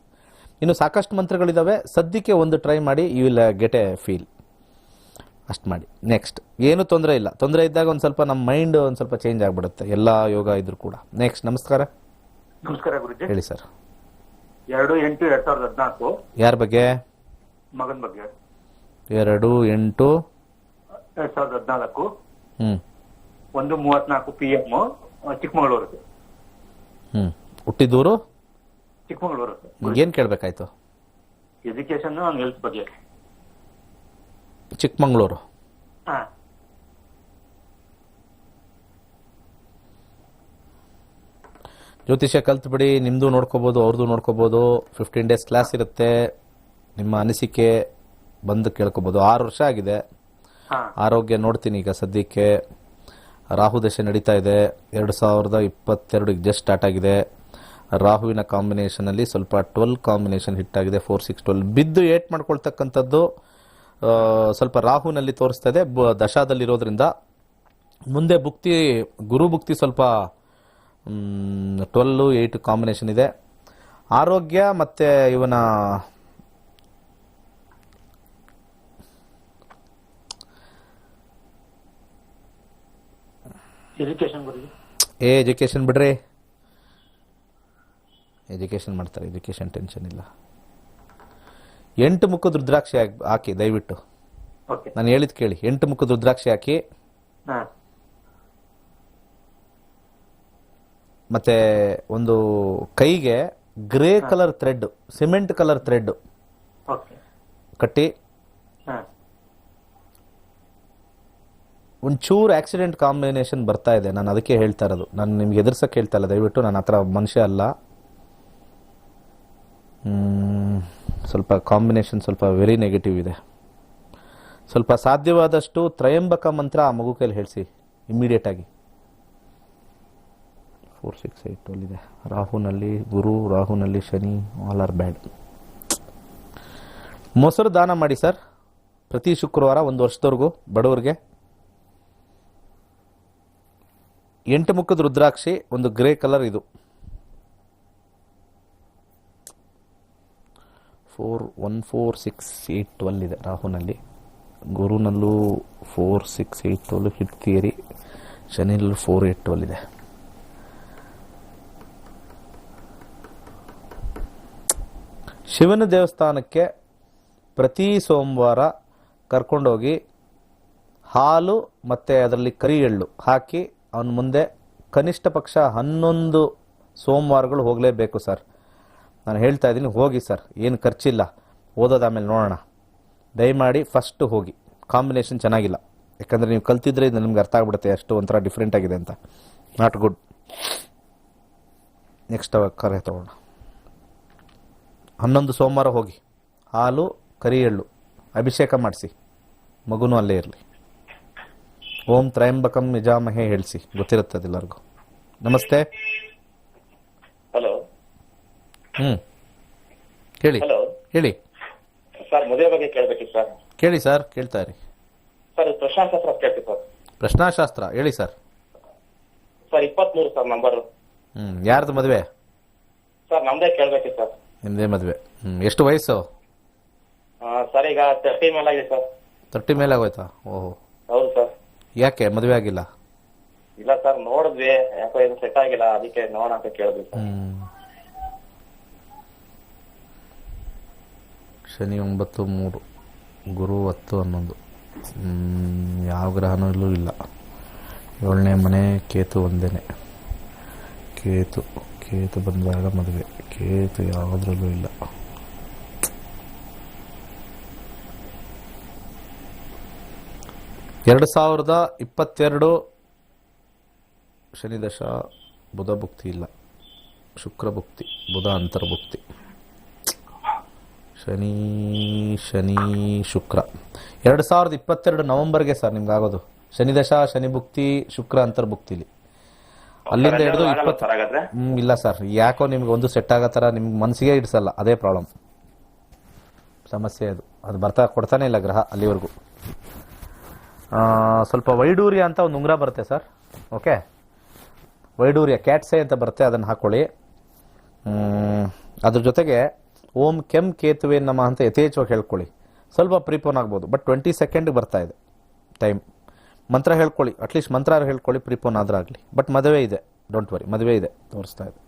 ಇನ್ನು ಸಾಕಷ್ಟು ಮಂತ್ರಗಳಿದ್ದಾವೆ, ಸದ್ಯಕ್ಕೆ ಒಂದು ಟ್ರೈ ಮಾಡಿ, you will get a feel. ಅಷ್ಟು ಮಾಡಿ. ನೆಕ್ಸ್ಟ್ ಏನು ತೊಂದರೆ ಇಲ್ಲ. ತೊಂದರೆ ಇದ್ದಾಗ ಒಂದು ಸ್ವಲ್ಪ ನಮ್ಮ ಮೈಂಡ್ ಒಂದು ಸ್ವಲ್ಪ ಚೇಂಜ್ ಆಗಿಬಿಡುತ್ತೆ, ಎಲ್ಲ ಯೋಗ ಇದ್ರೂ ಕೂಡ. ನೆಕ್ಸ್ಟ್ ನಮಸ್ಕಾರ. ನಮಸ್ಕಾರ ಗುರುಜಿ. ಹೇಳಿ ಸರ್. 2-8-2014 ಯಾರ ಬಗ್ಗೆ? ಮಗನ ಬಗ್ಗೆ. 2-8-2014. 1:34 PM ಚಿಕ್ಕಮಗಳೂರು. ಹುಟ್ಟಿದೂರು ಚಿಕ್ಕಮಗಳೂರು. ಏನು ಕೇಳಬೇಕಾಯ್ತು? ಎಜುಕೇಶನ್ ಹೆಲ್ತ್ ಬಗ್ಗೆ. ಚಿಕ್ಕಮಗಳೂರು. ಹಾ. ಜ್ಯೋತಿಷ್ಯ ಕಲ್ತ್ಬಿಡಿ, ನಿಮ್ಮದು ನೋಡ್ಕೋಬೋದು, ಅವ್ರದ್ದು ನೋಡ್ಕೋಬೋದು. 15 days ಕ್ಲಾಸ್ ಇರುತ್ತೆ. ನಿಮ್ಮ ಅನಿಸಿಕೆ ಬಂದು ಕೇಳ್ಕೊಬೋದು. 6 ವರ್ಷ ಆಗಿದೆ. ಹಾ. ಆರೋಗ್ಯ ನೋಡ್ತೀನಿ ಈಗ ಸದ್ಯಕ್ಕೆ. ರಾಹು ದಶೆ ನಡೀತಾ ಇದೆ. 2022 ಜಸ್ಟ್ ಸ್ಟಾರ್ಟ್ ಆಗಿದೆ. ರಾಹುವಿನ ಕಾಂಬಿನೇಷನಲ್ಲಿ ಸ್ವಲ್ಪ 12 ಕಾಂಬಿನೇಷನ್ ಹಿಟ್ ಆಗಿದೆ. 4-6-12 ಬಿದ್ದು ಏಟ್ ಮಾಡ್ಕೊಳ್ತಕ್ಕಂಥದ್ದು ಸ್ವಲ್ಪ ರಾಹುನಲ್ಲಿ ತೋರಿಸ್ತಾ ಇದೆ, ದಶಾದಲ್ಲಿರೋದ್ರಿಂದ. ಮುಂದೆ ಭುಕ್ತಿ, ಗುರು ಭುಕ್ತಿ ಸ್ವಲ್ಪ 12-8 ಕಾಂಬಿನೇಷನ್ ಇದೆ. ಆರೋಗ್ಯ ಮತ್ತು ಇವನ ಎಜುಕೇಶನ್ ಗುರುಜಿ. ಎಜುಕೇಷನ್ ಬಿಡ್ರಿ, ಎಜುಕೇಷನ್ ಮಾಡ್ತಾರೆ, ಎಜುಕೇಷನ್ ಟೆನ್ಷನ್ ಇಲ್ಲ. 8 ಮುಖದ ರುದ್ರಾಕ್ಷಿ ಹಾಕಿ ದಯವಿಟ್ಟು. ಓಕೆ. ನಾನು ಹೇಳಿದ್ ಕೇಳಿ. 8 ಮುಖದ ರುದ್ರಾಕ್ಷಿ ಹಾಕಿ, ಹಾ. ಮತ್ತೆ ಒಂದು ಕೈಗೆ grey colour thread, cement colour thread okay. ಕಟ್ಟಿ. ಹಾ. ಒಂಚೂರು ಆಕ್ಸಿಡೆಂಟ್ ಕಾಂಬಿನೇಷನ್ ಬರ್ತಾ ಇದೆ, ನಾನು ಅದಕ್ಕೆ ಹೇಳ್ತಾ ಇರೋದು. ನಾನು ನಿಮ್ಗೆ ಎದುರ್ಸಕ್ಕೆ ಹೇಳ್ತಾ ಇಲ್ಲ, ದಯವಿಟ್ಟು. ನಾನು ಆ ಥರ ಮನುಷ್ಯ ಅಲ್ಲ. ಸ್ವಲ್ಪ ಕಾಂಬಿನೇಷನ್ ಸ್ವಲ್ಪ ವೆರಿ ನೆಗೆಟಿವ್ ಇದೆ. ಸ್ವಲ್ಪ ಸಾಧ್ಯವಾದಷ್ಟು ತ್ರಯಂಬಕ ಮಂತ್ರ ಆ ಮಗು ಕೈಲಿ ಹೇಳಿಸಿ ಇಮ್ಮಿಡಿಯೇಟ್ ಆಗಿ. 4-6-8-12 ಇದೆ. ರಾಹುನಲ್ಲಿ ಗುರು, ರಾಹುನಲ್ಲಿ ಶನಿ, ಆಲ್ ಆರ್ ಬ್ಯಾಡ್. ಮೊಸರು ದಾನ ಮಾಡಿ ಸರ್, ಪ್ರತಿ ಶುಕ್ರವಾರ 1 ವರ್ಷದವರೆಗೂ ಬಡವರಿಗೆ. 8 ಮುಖದ ರುದ್ರಾಕ್ಷಿ, ಒಂದು ಗ್ರೇ ಕಲರ್ ಇದು. 1-4-6-8-12 ಇದೆ ರಾಹುನಲ್ಲಿ. ಗುರುನಲ್ಲೂ 4-6-8-12 ಹಿಟ್ ಥಿಯರಿ. ಶನಿನಲ್ಲೂ 4-8-12 ಇದೆ. ಶಿವನ ದೇವಸ್ಥಾನಕ್ಕೆ ಪ್ರತಿ ಸೋಮವಾರ ಕರ್ಕೊಂಡೋಗಿ ಹಾಲು ಮತ್ತು ಅದರಲ್ಲಿ ಕರಿ ಎಳ್ಳು ಹಾಕಿ ಅವನ ಮುಂದೆ ಕನಿಷ್ಠ ಪಕ್ಷ 11 ಸೋಮವಾರಗಳು ಹೋಗಲೇಬೇಕು ಸರ್. ನಾನು ಹೇಳ್ತಾ ಇದ್ದೀನಿ, ಹೋಗಿ ಸರ್, ಏನು ಖರ್ಚಿಲ್ಲ. ಓದೋದಾಮೇಲೆ ನೋಡೋಣ. ದಯಮಾಡಿ ಫಸ್ಟು ಹೋಗಿ. ಕಾಂಬಿನೇಷನ್ ಚೆನ್ನಾಗಿಲ್ಲ, ಯಾಕಂದರೆ ನೀವು ಕಲ್ತಿದ್ರೆ ಇದು ನಿಮ್ಗೆ ಅರ್ಥ ಆಗ್ಬಿಡುತ್ತೆ ಅಷ್ಟು ಒಂಥರ ಡಿಫ್ರೆಂಟ್ ಆಗಿದೆ ಅಂತ. Not good. ನೆಕ್ಸ್ಟ್ ಕರೆ ತಗೋಣ. 11 ಸೋಮವಾರ ಹೋಗಿ ಹಾಲು ಕರಿ ಎಳ್ಳು ಅಭಿಷೇಕ ಮಾಡಿಸಿ, ಮಗುನೂ ಅಲ್ಲೇ ಇರಲಿ. ಓಂ ತ್ರಯಂಬಕಂ ನಿಜಾಮಹೇ ಹೇಳಿಸಿ, ಗೊತ್ತಿರುತ್ತೆ ಅದೆಲ್ಲರಿಗೂ. ನಮಸ್ತೆ. ಹಲೋ. ಹೇಳಿ. ಹಲೋ ಹೇಳಿ ಸರ್, ಮದುವೆ ಬಗ್ಗೆ ಕೇಳಬೇಕಿತ್ತು ಸರ್. ಕೇಳಿ ಸರ್, ಕೇಳ್ತಾ ಇರಿ. ಸರ್ ಪ್ರಶ್ನಾಶಾಸ್ತ್ರ ಕೇಳ್ತೀವಿ ಸರ್. ಪ್ರಶ್ನಾಶಾಸ್ತ್ರ ಹೇಳಿ ಸರ್. Sir 23 sir number. ಯಾರ್ದು ಮದುವೆ? ಸರ್ ನಮ್ದೇ ಕೇಳಬೇಕಿತ್ತು ಸರ್. ನಿಮ್ಮದೇ ಮದುವೆ. ಎಷ್ಟು ವಯಸ್ಸು? ಸರ್ ಈಗ 30 ಮೇಲೆ ಆಗಿದೆ ಸರ್. 30 ಮೇಲೆ ಆಗೋಯ್ತಾ? ಓಹೋ, ಹೌದು ಸರ್. ಯಾಕೆ ಮದುವೆ ಆಗಿಲ್ಲ? ಇಲ್ಲ ಸರ್, ನೋಡಿದ್ವಿ, ಯಾಕೋ ಇದು ಸೆಟ್ ಆಗಿಲ್ಲ, ಅದಕ್ಕೆ ನೋಡೋಣ ಅಂತ ಕೇಳಿದ್ವಿ ಸರ್. ಶನಿ 9, 3, ಗುರು 10, 11. ಯಾವ ಗ್ರಹನೂ ಇಲ್ಲೂ ಇಲ್ಲ. 7ನೇ ಮನೆ ಕೇತು ಒಂದೇನೆ. ಕೇತು ಬಂದಾಗ ಮದುವೆ. ಕೇತು ಯಾವುದ್ರಲ್ಲೂ ಇಲ್ಲ. ಎರಡು 2022 ಶನಿ ದಶ. ಬುಧ ಭುಕ್ತಿ ಇಲ್ಲ, ಶುಕ್ರ ಭುಕ್ತಿ, ಬುಧ ಅಂತರ್ಭುಕ್ತಿ. ಶನಿ ಶುಕ್ರ 2022 ನವೆಂಬರ್ಗೆ ಸರ್ ನಿಮ್ಗೆ ಆಗೋದು. ಶನಿ ದಶ, ಶನಿ ಭುಕ್ತಿ, ಶುಕ್ರ ಅಂತರ್ಭುಕ್ತಿಲಿ. ಅಲ್ಲಿಂದ ಹಿಡಿದು 20. ಇಲ್ಲ ಸರ್, ಯಾಕೋ ನಿಮ್ಗೆ ಒಂದು ಸೆಟ್ ಆಗೋ ಥರ ನಿಮ್ಗೆ ಮನಸ್ಸಿಗೆ ಇಡಿಸಲ್ಲ, ಅದೇ ಪ್ರಾಬ್ಲಮ್, ಸಮಸ್ಯೆ ಅದು ಬರ್ತಾ ಕೊಡ್ತಾನೆ ಇಲ್ಲ ಗ್ರಹ ಅಲ್ಲಿವರೆಗೂ. ಸ್ವಲ್ಪ ವೈಡೂರ್ಯ ಅಂತ ಒಂದು ಉಂಗುರ ಬರುತ್ತೆ ಸರ್. ಓಕೆ, ವೈಡೂರ್ಯ ಕ್ಯಾಟ್ಸೆ ಅಂತ ಬರುತ್ತೆ, ಅದನ್ನು ಹಾಕೊಳ್ಳಿ. ಅದ್ರ ಜೊತೆಗೆ ಓಂ ಕೆಂ ಕೇತುವೆ ನಮಃ ಅಂತ ಯಥೇಚ್ಛವಾಗಿ ಹೇಳ್ಕೊಳ್ಳಿ. ಸ್ವಲ್ಪ ಪ್ರೀಪೋನ್ ಆಗ್ಬೋದು, ಬಟ್ 20 ಸೆಕೆಂಡ್ಗೆ ಬರ್ತಾ ಇದೆ ಟೈಮ್. ಮಂತ್ರ ಹೇಳ್ಕೊಳ್ಳಿ, ಅಟ್ಲೀಸ್ಟ್ ಮಂತ್ರ ಹೇಳ್ಕೊಳ್ಳಿ, ಪ್ರೀಪೋನ್ ಆದ್ರೆ ಆಗಲಿ. ಬಟ್ ಮದುವೆ ಇದೆ, ಡೋಂಟ್ ವರಿ, ಮದುವೆ ಇದೆ, ತೋರಿಸ್ತಾ ಇದೆ.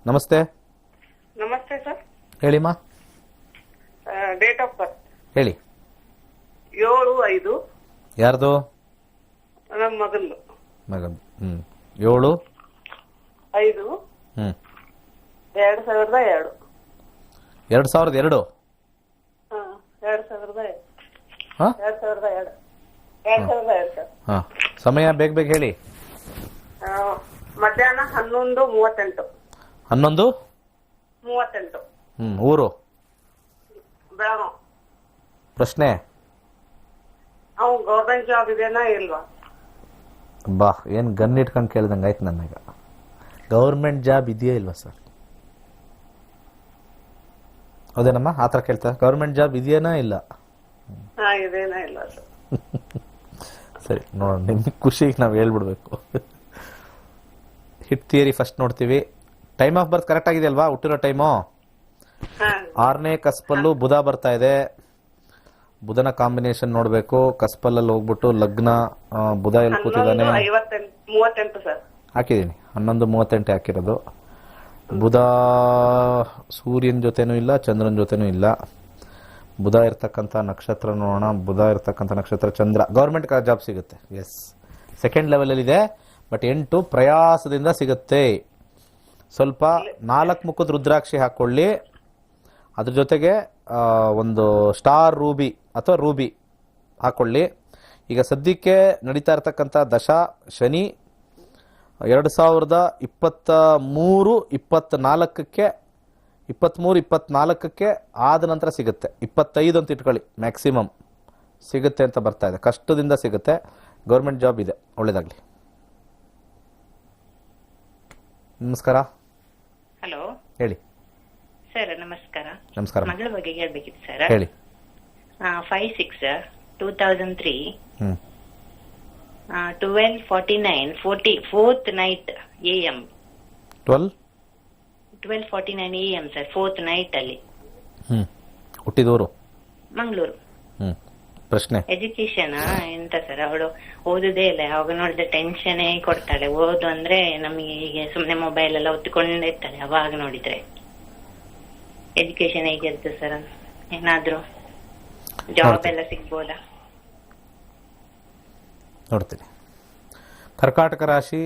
ನಮಸ್ತೆ. ನಮಸ್ತೆ ಸರ್. ಹೇಳಿಮ್ಮ. ಡೇಟ್ ಆಫ್ ಬರ್ತ್ ಹೇಳಿ. 7/5. ಯಾರ್ದು? ನಮ್ಮ ಮಗಂದು. 7/5. 2002. 2002. 2002. ಹಾಂ, 2002 ಸರ್. ಹಾಂ. ಸಮಯ ಬೇಗ ಹೇಳಿ. ಮಧ್ಯಾಹ್ನ 11:38. 11:38. ಊರು? ಬೆಳಗಾವ್. ಪ್ರಶ್ನೆ? ಅವ್ನು ಗೌರ್ಮೆಂಟ್ ಜಾಬ್ ಇದೆನಾ ಇಲ್ವಾ? ಬಾ, ಏನು ಗನ್ ಇಟ್ಕೊಂಡು ಕೇಳ್ದಂಗೆ ಆಯ್ತು ನನಗ. ಗೌರ್ಮೆಂಟ್ ಜಾಬ್ ಇದೆಯಾ ಇಲ್ವಾ ಸರ್? ಹೌದೇನಮ್ಮ, ಆ ಥರ ಕೇಳ್ತಾರೆ. ಗೌರ್ಮೆಂಟ್ ಜಾಬ್ ಇದೆಯೇನಾ ಇಲ್ಲ? ಇದೇನಾ ಇಲ್ಲ ಸರ್. ಸರಿ, ನೋಡೋಣ, ನಿಮ್ಗೆ ಖುಷಿಗೆ ನಾವು ಹೇಳ್ಬಿಡ್ಬೇಕು. ಹಿಟ್ ಥಿಯರಿ ಫಸ್ಟ್ ನೋಡ್ತೀವಿ. ಟೈಮ್ ಆಫ್ ಬರ್ತ್ ಕರೆಕ್ಟ್ ಆಗಿದೆ ಅಲ್ವಾ? ಹುಟ್ಟಿರೋ ಟೈಮು 6ನೇ ಕಸ್ಪಲ್ಲು ಬುಧ ಬರ್ತಾ ಇದೆ. ಬುಧನ ಕಾಂಬಿನೇಷನ್ ನೋಡಬೇಕು. ಕಸ್ಪಲ್ಲಲ್ಲಿ ಹೋಗ್ಬಿಟ್ಟು ಲಗ್ನ, ಬುಧ ಎಲ್ಲಿ ಕೂತಿದ್ದಾನೆ 38 ಸರ್. ಹಾಕಿದ್ದೀನಿ, 11:38 ಹಾಕಿರೋದು. ಬುಧ ಸೂರ್ಯನ ಜೊತೆನೂ ಇಲ್ಲ, ಚಂದ್ರನ ಜೊತೆನೂ ಇಲ್ಲ. ಬುಧ ಇರ್ತಕ್ಕಂಥ ನಕ್ಷತ್ರ ನೋಡೋಣ. ಬುಧ ಇರ್ತಕ್ಕಂಥ ನಕ್ಷತ್ರ ಚಂದ್ರ. ಗೌರ್ಮೆಂಟ್ ಜಾಬ್ ಸಿಗುತ್ತೆ, ಎಸ್. ಸೆಕೆಂಡ್ ಲೆವೆಲಲ್ಲಿ ಇದೆ, ಬಟ್ 8 ಪ್ರಯಾಸದಿಂದ ಸಿಗುತ್ತೆ. ಸ್ವಲ್ಪ 4 ಮುಖದ ರುದ್ರಾಕ್ಷಿ ಹಾಕ್ಕೊಳ್ಳಿ. ಅದ್ರ ಜೊತೆಗೆ ಒಂದು ಸ್ಟಾರ್ ರೂಬಿ ಅಥವಾ ರೂಬಿ ಹಾಕ್ಕೊಳ್ಳಿ. ಈಗ ಸದ್ಯಕ್ಕೆ ನಡೀತಾ ಇರ್ತಕ್ಕಂಥ ದಶಾ ಶನಿ 2023-24ಕ್ಕೆ 23-24ಕ್ಕೆ ಆದ ನಂತರ ಸಿಗುತ್ತೆ. 25 ಅಂತ ಇಟ್ಕೊಳ್ಳಿ, ಮ್ಯಾಕ್ಸಿಮಮ್ ಸಿಗುತ್ತೆ ಅಂತ ಬರ್ತಾ ಇದೆ. ಕಷ್ಟದಿಂದ ಸಿಗುತ್ತೆ. ಗೌರ್ಮೆಂಟ್ ಜಾಬ್ ಇದೆ, ಒಳ್ಳೇದಾಗಲಿ. ನಮಸ್ಕಾರ. ಹಲೋ, ಹೇಳಿ ಸರ್. ನಮಸ್ಕಾರ. ನಮಸ್ಕಾರ. ಮಗಳ ಬಗ್ಗೆ ಹೇಳ್ಬೇಕಿತ್ತು ಸರ್. ಹೇಳಿ. 5/6/2003 12:49 4th night AM. 12:49 AM sir, 4th night ಅಲ್ಲಿ. ಹುಟ್ಟಿದವರು ಮಂಗಳೂರು. ಪ್ರಶ್ನೆ? ಎಜುಕೇಶನ್ ಎಂತ ಸರ್, ಅವಳು ಓದುದೇ ಇಲ್ಲ. ಯಾವಾಗ ನೋಡಿದ್ರೆ ಟೆನ್ಷನ್ ಕೊಡ್ತಾಳೆ. ಓದು ಅಂದ್ರೆ ನಮಗೆ ಹೀಗೆ ಸುಮ್ನೆ ಮೊಬೈಲ್ ಎಲ್ಲ ಒತ್ತಿಕೊಂಡಿರ್ತಾಳೆ. ಅವಾಗ ನೋಡಿದ್ರೆ ಎಜುಕೇಶನ್ ಹೇಗಿರುತ್ತೆ ಸರ್? ಏನಾದ್ರು ಜಾಬ್ ಎಲ್ಲ ಸಿಗ್ಬೋದಾ? ನೋಡ್ತೀನಿ. ಕರ್ಕಾಟಕ ರಾಶಿ,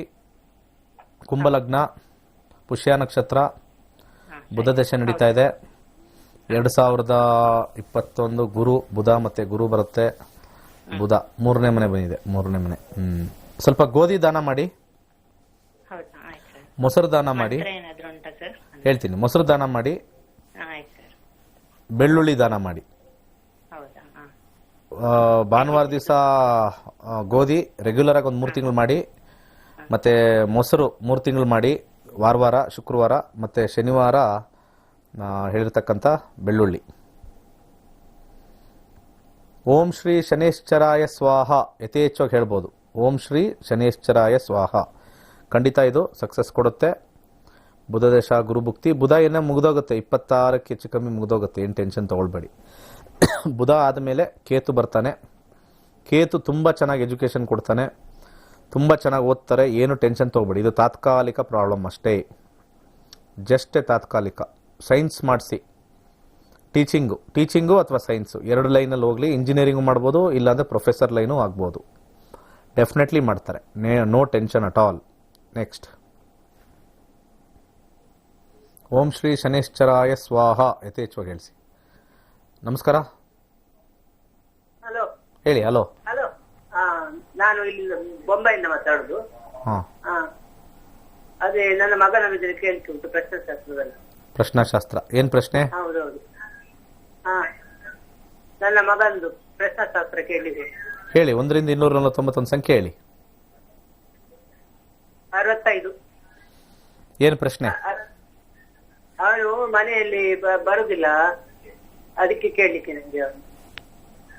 ಕುಂಭಲಗ್ನ, ಪುಷ್ಯ ನಕ್ಷತ್ರ, ಬುಧ ದಶೆ ನಡೀತಾ ಇದೆ. 2021 ಗುರು, ಬುಧ ಮತ್ತೆ ಗುರು ಬರುತ್ತೆ. ಬುಧ 3ನೇ ಮನೆ ಬಂದಿದೆ, 3ನೇ ಮನೆ. ಸ್ವಲ್ಪ ಗೋಧಿ ದಾನ ಮಾಡಿ, ಮೊಸರು ದಾನ ಮಾಡಿ. ಹೇಳ್ತೀನಿ, ಮೊಸರು ದಾನ ಮಾಡಿ. ಬೆಳ್ಳುಳ್ಳಿ ದಾನ ಮಾಡಿ. ಹೌದಾ? ಹಾ. ಭಾನುವಾರ ದಿವಸ ಗೋಧಿ ರೆಗ್ಯುಲರ್ ಆಗಿ ಒಂದು 3 ತಿಂಗಳು ಮಾಡಿ, ಮತ್ತೆ ಮೊಸರು 3 ತಿಂಗಳು ಮಾಡಿ, ವಾರ ಶುಕ್ರವಾರ ಮತ್ತೆ ಶನಿವಾರ ಹೇಳಿರ್ತಕ್ಕಂಥ ಬೆಳ್ಳುಳ್ಳಿ. ಓಂ ಶ್ರೀ ಶನೇಶ್ಚರಾಯ ಸ್ವಾಹ ಯಥೇಚ್ಛವಾಗಿ ಹೇಳ್ಬೋದು. ಓಂ ಶ್ರೀ ಶನೇಶ್ಚರಾಯ ಸ್ವಾಹ. ಖಂಡಿತ ಇದು ಸಕ್ಸಸ್ ಕೊಡುತ್ತೆ. ಬುಧ ದೇಶ ಗುರುಭುಕ್ತಿ, ಬುಧ ಏನೇ ಮುಗಿದೋಗುತ್ತೆ, 26ಕ್ಕೆ ಹೆಚ್ಚು ಕಮ್ಮಿ ಮುಗಿದೋಗುತ್ತೆ, ಏನು ಟೆನ್ಷನ್ ತೊಗೊಳ್ಬೇಡಿ. ಬುಧ ಆದಮೇಲೆ ಕೇತು ಬರ್ತಾನೆ. ಕೇತು ತುಂಬ ಚೆನ್ನಾಗಿ ಎಜುಕೇಷನ್ ಕೊಡ್ತಾನೆ, ತುಂಬ ಚೆನ್ನಾಗಿ ಓದ್ತಾರೆ, ಏನು ಟೆನ್ಷನ್ ತೊಗೊಬೇಡಿ. ಇದು ತಾತ್ಕಾಲಿಕ ಪ್ರಾಬ್ಲಮ್ ಅಷ್ಟೇ, ಜಸ್ಟ್ ತಾತ್ಕಾಲಿಕ. ಸೈನ್ಸ್ ಮಾಡಿಸಿ, ಟೀಚಿಂಗು ಅಥವಾ ಸೈನ್ಸು 2 ಲೈನಲ್ಲಿ ಹೋಗಲಿ. ಇಂಜಿನಿಯರಿಂಗು ಮಾಡ್ಬೋದು, ಇಲ್ಲಾಂದರೆ ಪ್ರೊಫೆಸರ್ ಲೈನು ಆಗ್ಬೋದು. ಡೆಫಿನೆಟ್ಲಿ ಮಾಡ್ತಾರೆ, no tension at all. Next, Om Shri Shaneshcharaya ಸ್ವಾಹ ಯಥೇಚ್ಛವಾಗಿ ಹೇಳಿಸಿ. ನಮಸ್ಕಾರ, ಹಲೋ ಹೇಳಿ. ಹಲೋ. ಹಲೋ. ನಾನು ಇಲ್ಲಿ ಬೊಂಬೈಯಿಂದ ಮಾತಾಡುದು. ಹಾಂ, ಅದೇ ನನ್ನ ಮಗನ ಮೇಲೆ ಕೇಳಿಕೆ ಉಂಟು ಪ್ರಶ್ನೆಶಾಸ್ತ್ರದಲ್ಲಿ. ಪ್ರಶ್ನಾಶಾಸ್ತ್ರ ಏನು ಪ್ರಶ್ನೆ? ಹೌದೌದು. ನನ್ನ ಮಗಂದು ಪ್ರಶ್ನೆಶಾಸ್ತ್ರ ಕೇಳಿದೆ. ಹೇಳಿ. 1ರಿಂದ 241 ಸಂಖ್ಯೆ ಹೇಳಿ. 65. ಏನು ಪ್ರಶ್ನೆ? ಅವನು ಮನೆಯಲ್ಲಿ ಬರುದಿಲ್ಲ, ಅದಕ್ಕೆ ಕೇಳಲಿಕ್ಕೆ ನನಗೆ. ಅವನು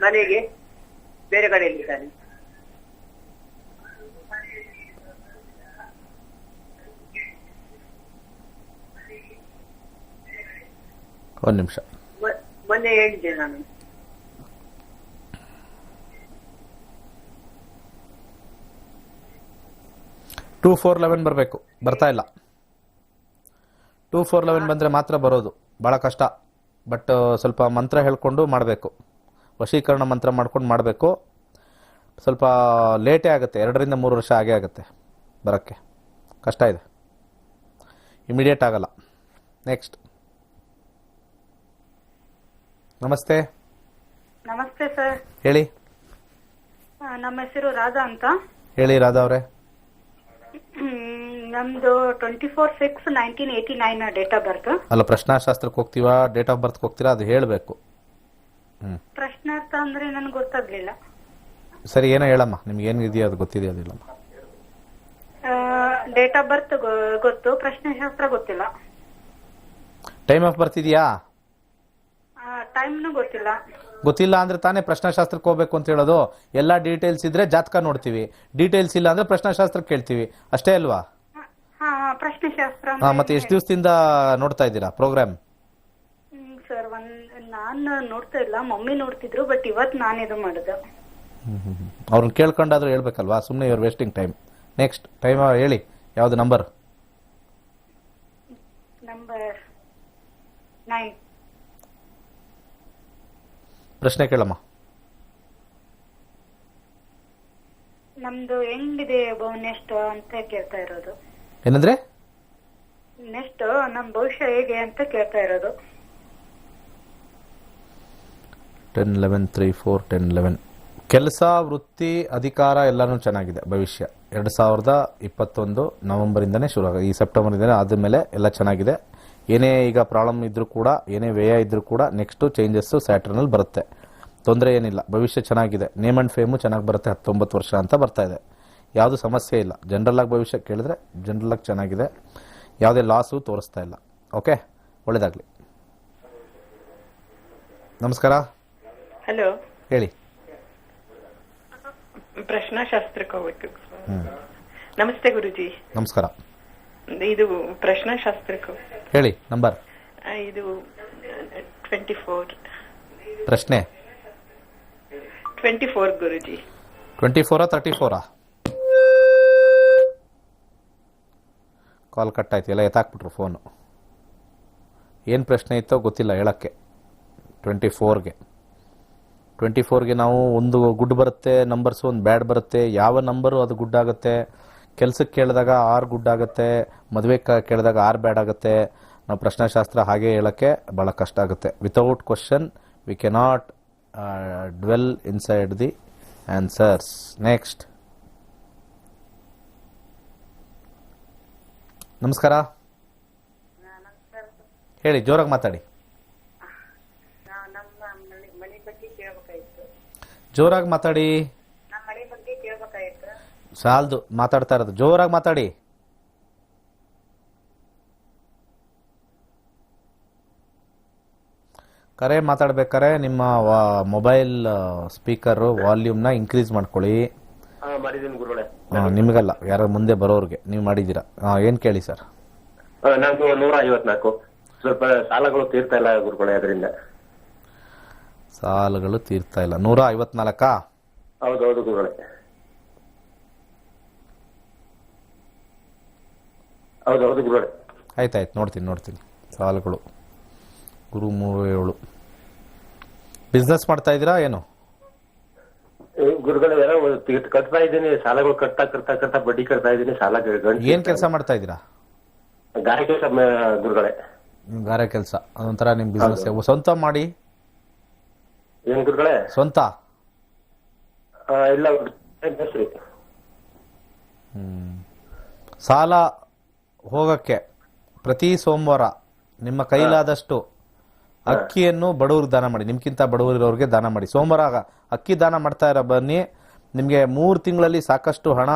ಮನೆಗೆ ಬೇರೆ ಕಡೆಯಲ್ಲಿದ್ದಾನೆ. ಒಂದು ನಿಮಿಷ. ಮೊನ್ನೆ ಹೇಳಿದ್ದೆ ನಾನು. ಟೂ 411 ಬರಬೇಕು, ಬರ್ತಾ ಇಲ್ಲ. 2 411 ಬಂದರೆ ಮಾತ್ರ ಬರೋದು, ಭಾಳ ಕಷ್ಟ. ಬಟ್ ಸ್ವಲ್ಪ ಮಂತ್ರ ಹೇಳ್ಕೊಂಡು ಮಾಡಬೇಕು, ವಶೀಕರಣ ಮಂತ್ರ ಮಾಡ್ಕೊಂಡು ಮಾಡಬೇಕು. ಸ್ವಲ್ಪ ಲೇಟೇ ಆಗುತ್ತೆ, 2ರಿಂದ 3 ವರ್ಷ ಆಗೇ ಆಗುತ್ತೆ ಬರೋಕ್ಕೆ. ಕಷ್ಟ ಇದೆ, ಇಮಿಡಿಯೇಟ್ ಆಗಲ್ಲ. ನೆಕ್ಸ್ಟ್, ನಮಸ್ತೆ. ನಮಸ್ತೆ ಸರ್. ಹೇಳಿ. ನಮ್ಮ ಹೆಸರು ರಾಧಾ ಅಂತ. ಹೇಳಿ ರಾಧಾ ಅವರೇ. ನಮ್ದು 24/6/1989 ಡೇಟ್ ಆಫ್ ಬರ್ತ್. ಅಲ್ಲ, ಪ್ರಶ್ನಾಶಾಸ್ತ್ರಕ್ಕೆ ಹೋಗ್ತೀವಾ ಡೇಟ್ ಆಫ್ ಬರ್ತ್ಗೆ ಹೋಗ್ತೀರಾ ಅದು ಹೇಳಬೇಕು. ಪ್ರಶ್ನಾರ್ಥ ಅಂದ್ರೆ ನನ್ಗೆ ಗೊತ್ತಾಗ್ಲಿಲ್ಲ. ಸರಿ, ಏನೋ ಹೇಳಮ್ಮ, ನಿಮ್ಗೆ ಏನು ಇದೆಯೋ ಅದು ಗೊತ್ತಿದೆಯೋ ಅದಿಲ್ಲಮ್ಮ. ಡೇಟ್ ಆಫ್ ಬರ್ತ್ ಗೊತ್ತು, ಪ್ರಶ್ನೆಶಾಸ್ತ್ರ ಗೊತ್ತಿಲ್ಲ. ಟೈಮ್ ಆಫ್ ಬರ್ತ್ ಇದೆಯಾ? ಟೈಮ್ನು ಗೊತ್ತಿಲ್ಲ. ಗೊತ್ತಿಲ್ಲ ಅಂದ್ರೆ ತಾನೇ ಪ್ರಶ್ನಾಶಾಸ್ತ್ರಕ್ಕೆ ಹೋಗ್ಬೇಕು ಅಂತ ಹೇಳೋದು. ಎಲ್ಲ ಡೀಟೇಲ್ಸ್ ಇದ್ರೆ ಜಾತಕ ನೋಡ್ತೀವಿ, ಡೀಟೇಲ್ಸ್ ಇಲ್ಲ ಅಂದ್ರೆ ಪ್ರಶ್ನಾಶಾಸ್ತ್ರಕ್ಕೆ ಕೇಳ್ತೀವಿ, ಅಷ್ಟೇ ಅಲ್ವಾ? ಪ್ರಶ್ನೆಶಾಸ್ತ್ರ ಮತ್ತೆ ಎಷ್ಟು ದಿವಸದಿಂದ ನೋಡ್ತಾ ಇದ್ದೀರಾ ಪ್ರೋಗ್ರಾಮ್? ಸರ್, ನಾನು ನೋಡ್ತಾ ಇಲ್ಲ, ಮಮ್ಮಿ ನೋಡ್ತಿದ್ರು. ಬಟ್ ಇವತ್ತು ನಾನು ಇದು ಮಾಡಿದೆ. ಅವ್ರನ್ನ ಕೇಳ್ಕೊಂಡಾದ್ರೂ ಹೇಳ್ಬೇಕಲ್ವಾ, ಸುಮ್ಮನೆ ಇವ್ರು ವೇಸ್ಟಿಂಗ್ ಟೈಮ್. ನೆಕ್ಸ್ಟ್ ಟೈಮ್ ಹೇಳಿ, ಯಾವ್ದು ನಂಬರ್? ನಂಬರ್ 9. ಪ್ರಶ್ನೆ ಕೇಳಮ್ಮ. ನಮ್ದು ಹೆಂಗಿದೆ ನೆಕ್ಸ್ಟ್ ಅಂತ ಕೇಳ್ತಾ ಇರೋದು. ಏನಂದ್ರೆ? ನೆಕ್ಸ್ಟ್ ನಮ್ ಭವಿಷ್ಯ ಹೇಗೆ ಅಂತ ಕೇಳ್ತಾ ಇರೋದು. 10 11 3 4 10 11. ಕೆಲಸ, ವೃತ್ತಿ, ಅಧಿಕಾರ ಎಲ್ಲಾನು ಚೆನ್ನಾಗಿದೆ. ಭವಿಷ್ಯ 2021 ನವೆಂಬರಿಂದನೇ ಶುರು ಆಗಿದೆ, ಈ ಸೆಪ್ಟೆಂಬರಿಂದನೇ ಆದಮೇಲೆ ಎಲ್ಲ ಚೆನ್ನಾಗಿದೆ. ಏನೇ ಈಗ ಪ್ರಾಬ್ಲಮ್ ಇದ್ರೂ ಕೂಡ, ಏನೇ ವ್ಯಯ ಇದ್ರೂ ಕೂಡ ನೆಕ್ಸ್ಟ್ ಚೇಂಜಸ್ಸು ಸ್ಯಾಟರ್ನಲ್ಲಿ ಬರುತ್ತೆ. ತೊಂದರೆ ಏನಿಲ್ಲ, ಭವಿಷ್ಯ ಚೆನ್ನಾಗಿದೆ. ನೇಮ್ ಆ್ಯಂಡ್ ಫೇಮು ಚೆನ್ನಾಗಿ ಬರುತ್ತೆ. 19 ವರ್ಷ ಅಂತ ಬರ್ತಾ ಇದೆ, ಯಾವುದು ಸಮಸ್ಯೆ ಇಲ್ಲ. ಜನರಲ್ಲಾಗಿ ಭವಿಷ್ಯ ಕೇಳಿದ್ರೆ ಜನರಲ್ಲಾಗಿ ಚೆನ್ನಾಗಿದೆ, ಯಾವುದೇ ಲಾಸು ತೋರಿಸ್ತಾ ಇಲ್ಲ. ಓಕೆ, ಒಳ್ಳೆಯದಾಗಲಿ. ನಮಸ್ಕಾರ. ಹಲೋ, ಹೇಳಿ. ಪ್ರಶ್ನಾಶಾಸ್ತ್ರಕ್ಕೆ ಹೋಗ್ಬೇಕು. ನಮಸ್ತೆ ಗುರುಜಿ. ನಮಸ್ಕಾರ. ಇದು ಪ್ರಶ್ನಾಶಾಸ್ತ್ರಕ್ಕೆ ಹೇಳಿ ನಂಬರ್. ಇದು 24. ಪ್ರಶ್ನೆ 24 ಗುರುಜಿ. 24 34? ಕಾಲ್ ಕಟ್ ಆಯ್ತು, ಎಲ್ಲ ಎತ್ತಾಕ್ಬಿಟ್ರು ಫೋನು. ಏನು ಪ್ರಶ್ನೆ ಇತ್ತೋ ಗೊತ್ತಿಲ್ಲ ಹೇಳೋಕ್ಕೆ. 24ಗೆ ನಾವು ಒಂದು ಗುಡ್ ಬರುತ್ತೆ ನಂಬರ್ಸು, ಒಂದು ಬ್ಯಾಡ್ ಬರುತ್ತೆ. ಯಾವ ನಂಬರು ಅದು ಗುಡ್ ಆಗುತ್ತೆ? ಕೆಲಸಕ್ಕೆ ಕೇಳಿದಾಗ 6 ಗುಡ್ ಆಗುತ್ತೆ, ಮದುವೆ ಕೇಳಿದಾಗ 6 ಬ್ಯಾಡ್ ಆಗುತ್ತೆ. ನಾವು ಪ್ರಶ್ನಾಶಾಸ್ತ್ರ ಹಾಗೆ ಹೇಳೋಕ್ಕೆ ಭಾಳ ಕಷ್ಟ ಆಗುತ್ತೆ. Without question we cannot dwell inside the answers. Next, ನಮಸ್ಕಾರ. ಹೇಳಿ, ಜೋರಾಗಿ ಮಾತಾಡಿ. ಜೋರಾಗಿ ಮಾತಾಡಿ. ನಮ್ಮ ಮನೆ ಬಗ್ಗೆ ಕೇಳ್ಬೇಕಾಗಿತ್ತು. ಸಾಲ್ದು ಮಾತಾಡ್ತಾ ಇರೋದು, ಜೋರಾಗಿ ಮಾತಾಡಿ. ಕರೆ ಮಾತಾಡ್ಬೇಕಾರೆ ನಿಮ್ಮ ಮೊಬೈಲ್ ಸ್ಪೀಕರ್ ವಾಲ್ಯೂಮ್ನ ಇನ್ಕ್ರೀಸ್ ಮಾಡ್ಕೊಳ್ಳಿ. ಮಾಡಿದ್ದೀನಿ ಗುರುಗಳೇ. ನಿಮಗಲ್ಲ, ಯಾರು ಮುಂದೆ ಬರೋರ್ಗೆ ನೀವು ಮಾಡಿದ್ದೀರಾ. ಏನು ಕೇಳಿ ಸರ್? ನಂದು 154 ಸ್ವಲ್ಪ ಸಾಲಗಳು ತೀರ್ತಾ ಇಲ್ಲ ಗುರುಗಳೇ, ಅದರಿಂದ. ಸಾಲಗಳು ತೀರ್ತಾ ಇಲ್ಲ. 154? ಹೌದೌದು ಗುರುಗಳೇ, ಹೌದೌದು ಗುರುಗಳೇ. ಆಯ್ತಾಯ್ತು, ನೋಡ್ತೀನಿ. ಸಾಲಗಳು ಗುರು 37. ಬಿಸ್ನೆಸ್ ಮಾಡ್ತಾ ಇದ್ದೀರಾ ಏನು? ಗುರುಗಳೇ ಕಟ್ತಾ ಇದ್ದೀನಿ, ಸಾಲಗಳು ಕಟ್ತಾ ಬಡ್ಡಿ ಕಟ್ತಾ ಇದ್ದೀನಿ. ಸಾಲ ಏನ್ ಕೆಲಸ ಮಾಡ್ತಾ ಇದ್ದೀರಾ? ಗಾರೆ ಕೆಲಸ ಗುರುಗಳೇ. ಗಾರೆ ಕೆಲಸ ಅದೊಂಥರ ನಿಮ್ ಬಿಸ್ನೆಸ್. ಸ್ವಂತ ಮಾಡಿ. ಏನ್ ಗುರುಗಳೇ? ಸ್ವಂತ ಇಲ್ಲ. ಸಾಲ ಹೋಗಕ್ಕೆ ಪ್ರತಿ ಸೋಮವಾರ ನಿಮ್ಮ ಕೈಲಾದಷ್ಟು ಅಕ್ಕಿಯನ್ನು ಬಡವರಿಗೆ ದಾನ ಮಾಡಿ. ನಿಮ್ಗಿಂತ ಬಡವರಿರೋರಿಗೆ ದಾನ ಮಾಡಿ. ಸೋಮವಾರ ಅಕ್ಕಿ ದಾನ ಮಾಡ್ತಾ ಇರೋ ಬನ್ನಿ. ನಿಮಗೆ 3 ತಿಂಗಳಲ್ಲಿ ಸಾಕಷ್ಟು ಹಣ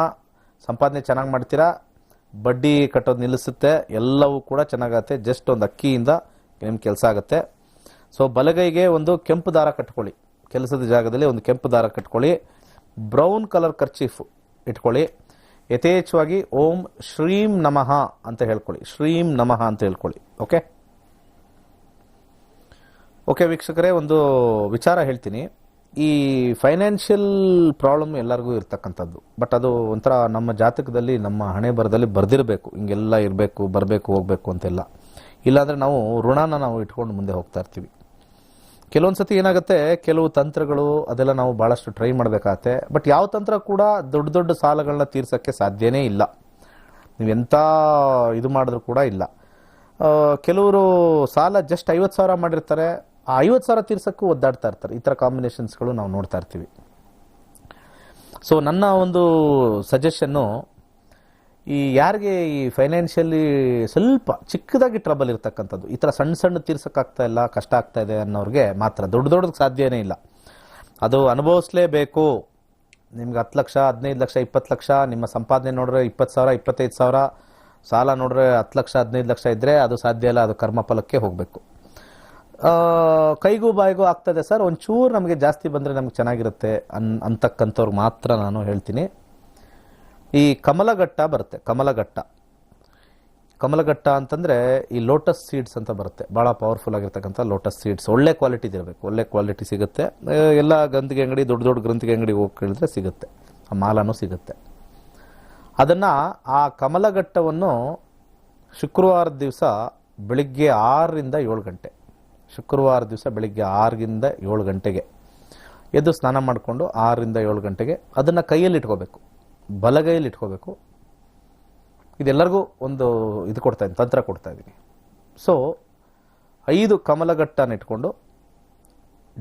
ಸಂಪಾದನೆ ಚೆನ್ನಾಗಿ ಮಾಡ್ತೀರಾ. ಬಡ್ಡಿ ಕಟ್ಟೋದು ನಿಲ್ಲಿಸುತ್ತೆ. ಎಲ್ಲವೂ ಕೂಡ ಚೆನ್ನಾಗತ್ತೆ. ಜಸ್ಟ್ ಒಂದು ಅಕ್ಕಿಯಿಂದ ನಿಮ್ಮ ಕೆಲಸ ಆಗುತ್ತೆ. ಸೊ ಬಲಗೈಗೆ ಒಂದು ಕೆಂಪು ದಾರ ಕಟ್ಕೊಳ್ಳಿ. ಕೆಲಸದ ಜಾಗದಲ್ಲಿ ಒಂದು ಕೆಂಪು ದಾರ ಕಟ್ಕೊಳ್ಳಿ. ಬ್ರೌನ್ ಕಲರ್ ಕರ್ಚೀಫ್ ಇಟ್ಕೊಳ್ಳಿ. ಯಥೇಚ್ಛವಾಗಿ ಓಂ ಶ್ರೀಂ ನಮಃ ಅಂತ ಹೇಳ್ಕೊಳ್ಳಿ. ಶ್ರೀಂ ನಮಃ ಅಂತ ಹೇಳ್ಕೊಳ್ಳಿ. ಓಕೆ ವೀಕ್ಷಕರೇ, ಒಂದು ವಿಚಾರ ಹೇಳ್ತೀನಿ. ಈ ಫೈನಾನ್ಷಿಯಲ್ ಪ್ರಾಬ್ಲಮ್ ಎಲ್ಲರಿಗೂ ಇರ್ತಕ್ಕಂಥದ್ದು. ಬಟ್ ಅದು ಒಂಥರ ನಮ್ಮ ಜಾತಕದಲ್ಲಿ, ನಮ್ಮ ಹಣೆ ಬರದಲ್ಲಿ ಬರ್ದಿರಬೇಕು. ಹಿಂಗೆಲ್ಲ ಇರಬೇಕು, ಬರಬೇಕು, ಹೋಗ್ಬೇಕು ಅಂತೆಲ್ಲ. ಇಲ್ಲಾಂದರೆ ನಾವು ಋಣನ ನಾವು ಇಟ್ಕೊಂಡು ಮುಂದೆ ಹೋಗ್ತಾ ಇರ್ತೀವಿ. ಕೆಲವೊಂದು ಸತಿ ಏನಾಗುತ್ತೆ, ಕೆಲವು ತಂತ್ರಗಳು ಅದೆಲ್ಲ ನಾವು ಭಾಳಷ್ಟು ಟ್ರೈ ಮಾಡಬೇಕಾಗತ್ತೆ. ಬಟ್ ಯಾವ ತಂತ್ರ ಕೂಡ ದೊಡ್ಡ ದೊಡ್ಡ ಸಾಲಗಳನ್ನ ತೀರ್ಸೋಕ್ಕೆ ಸಾಧ್ಯನೇ ಇಲ್ಲ. ನೀವೆಂಥ ಇದು ಮಾಡಿದ್ರು ಕೂಡ ಇಲ್ಲ. ಕೆಲವರು ಸಾಲ ಜಸ್ಟ್ 50,000 ಮಾಡಿರ್ತಾರೆ. ಆ 50,000 ತೀರ್ಸಕ್ಕೂ ಒದ್ದಾಡ್ತಾ ಇರ್ತಾರೆ. ಈ ಥರ ಕಾಂಬಿನೇಷನ್ಸ್ಗಳು ನಾವು ನೋಡ್ತಾ ಇರ್ತೀವಿ. ಸೊ ನನ್ನ ಒಂದು ಸಜೆಷನ್ನು, ಈ ಯಾರಿಗೆ ಈ ಫೈನಾನ್ಷಿಯಲಿ ಸ್ವಲ್ಪ ಚಿಕ್ಕದಾಗಿ ಟ್ರಬಲ್ ಇರ್ತಕ್ಕಂಥದ್ದು, ಈ ಥರ ಸಣ್ಣ ತೀರ್ಸಕ್ಕಾಗ್ತಾ ಇಲ್ಲ, ಕಷ್ಟ ಆಗ್ತಾ ಇದೆ ಅನ್ನೋರಿಗೆ ಮಾತ್ರ. ದೊಡ್ಡದಕ್ಕೆ ಸಾಧ್ಯನೇ ಇಲ್ಲ. ಅದು ಅನುಭವಿಸ್ಲೇಬೇಕು. ನಿಮ್ಗೆ 10 ಲಕ್ಷ, 15 ಲಕ್ಷ, 20 ಲಕ್ಷ ನಿಮ್ಮ ಸಂಪಾದನೆ ನೋಡ್ರೆ 20,000, 25,000, ಸಾಲ ನೋಡ್ರೆ 10 ಲಕ್ಷ, 15 ಲಕ್ಷ ಇದ್ದರೆ ಅದು ಸಾಧ್ಯ ಇಲ್ಲ. ಅದು ಕರ್ಮಫಲಕ್ಕೆ ಹೋಗಬೇಕು. ಕೈಗೂ ಬಾಯಿಗೂ ಆಗ್ತದೆ ಸರ್, ಒಂಚೂರು ನಮಗೆ ಜಾಸ್ತಿ ಬಂದರೆ ನಮ್ಗೆ ಚೆನ್ನಾಗಿರುತ್ತೆ ಅಂತಕ್ಕಂಥವ್ರಿಗೆ ಮಾತ್ರ ನಾನು ಹೇಳ್ತೀನಿ. ಈ ಕಮಲಘಟ್ಟ ಬರುತ್ತೆ. ಕಮಲಘಟ್ಟ ಅಂತಂದರೆ ಈ ಲೋಟಸ್ ಸೀಡ್ಸ್ ಅಂತ ಬರುತ್ತೆ. ಭಾಳ ಪವರ್ಫುಲ್ ಆಗಿರ್ತಕ್ಕಂಥ ಲೋಟಸ್ ಸೀಡ್ಸ್. ಒಳ್ಳೆ ಕ್ವಾಲಿಟಿದು ಇರಬೇಕು. ಒಳ್ಳೆ ಕ್ವಾಲಿಟಿ ಸಿಗುತ್ತೆ. ಎಲ್ಲ ಗ್ರಂಥಿಗೆ ಅಂಗಡಿ, ದೊಡ್ಡ ಗ್ರಂಥಿಗೆ ಅಂಗಡಿ ಹೋಗಿ ಕೇಳಿದ್ರೆ ಸಿಗುತ್ತೆ. ಆ ಮಾಲನೂ ಸಿಗುತ್ತೆ. ಅದನ್ನು, ಆ ಕಮಲಘಟ್ಟವನ್ನು ಶುಕ್ರವಾರದ ದಿವಸ ಬೆಳಿಗ್ಗೆ 6ರಿಂದ 7 ಗಂಟೆ, ಶುಕ್ರವಾರ ದಿವಸ ಬೆಳಿಗ್ಗೆ 6ರಿಂದ 7 ಗಂಟೆಗೆ ಎದ್ದು ಸ್ನಾನ ಮಾಡಿಕೊಂಡು 6ರಿಂದ 7 ಗಂಟೆಗೆ ಅದನ್ನು ಕೈಯಲ್ಲಿ ಇಟ್ಕೋಬೇಕು. ಬಲಗೈಯಲ್ಲಿ ಇಟ್ಕೋಬೇಕು. ಇದೆಲ್ಲರಿಗೂ ಒಂದು ಇದು ಕೊಡ್ತಾ ಇದ್ದೀನಿ, ತಂತ್ರ ಕೊಡ್ತಾ ಇದ್ದೀನಿ. ಸೊ 5 ಕಮಲಘಟ್ಟನ ಇಟ್ಕೊಂಡು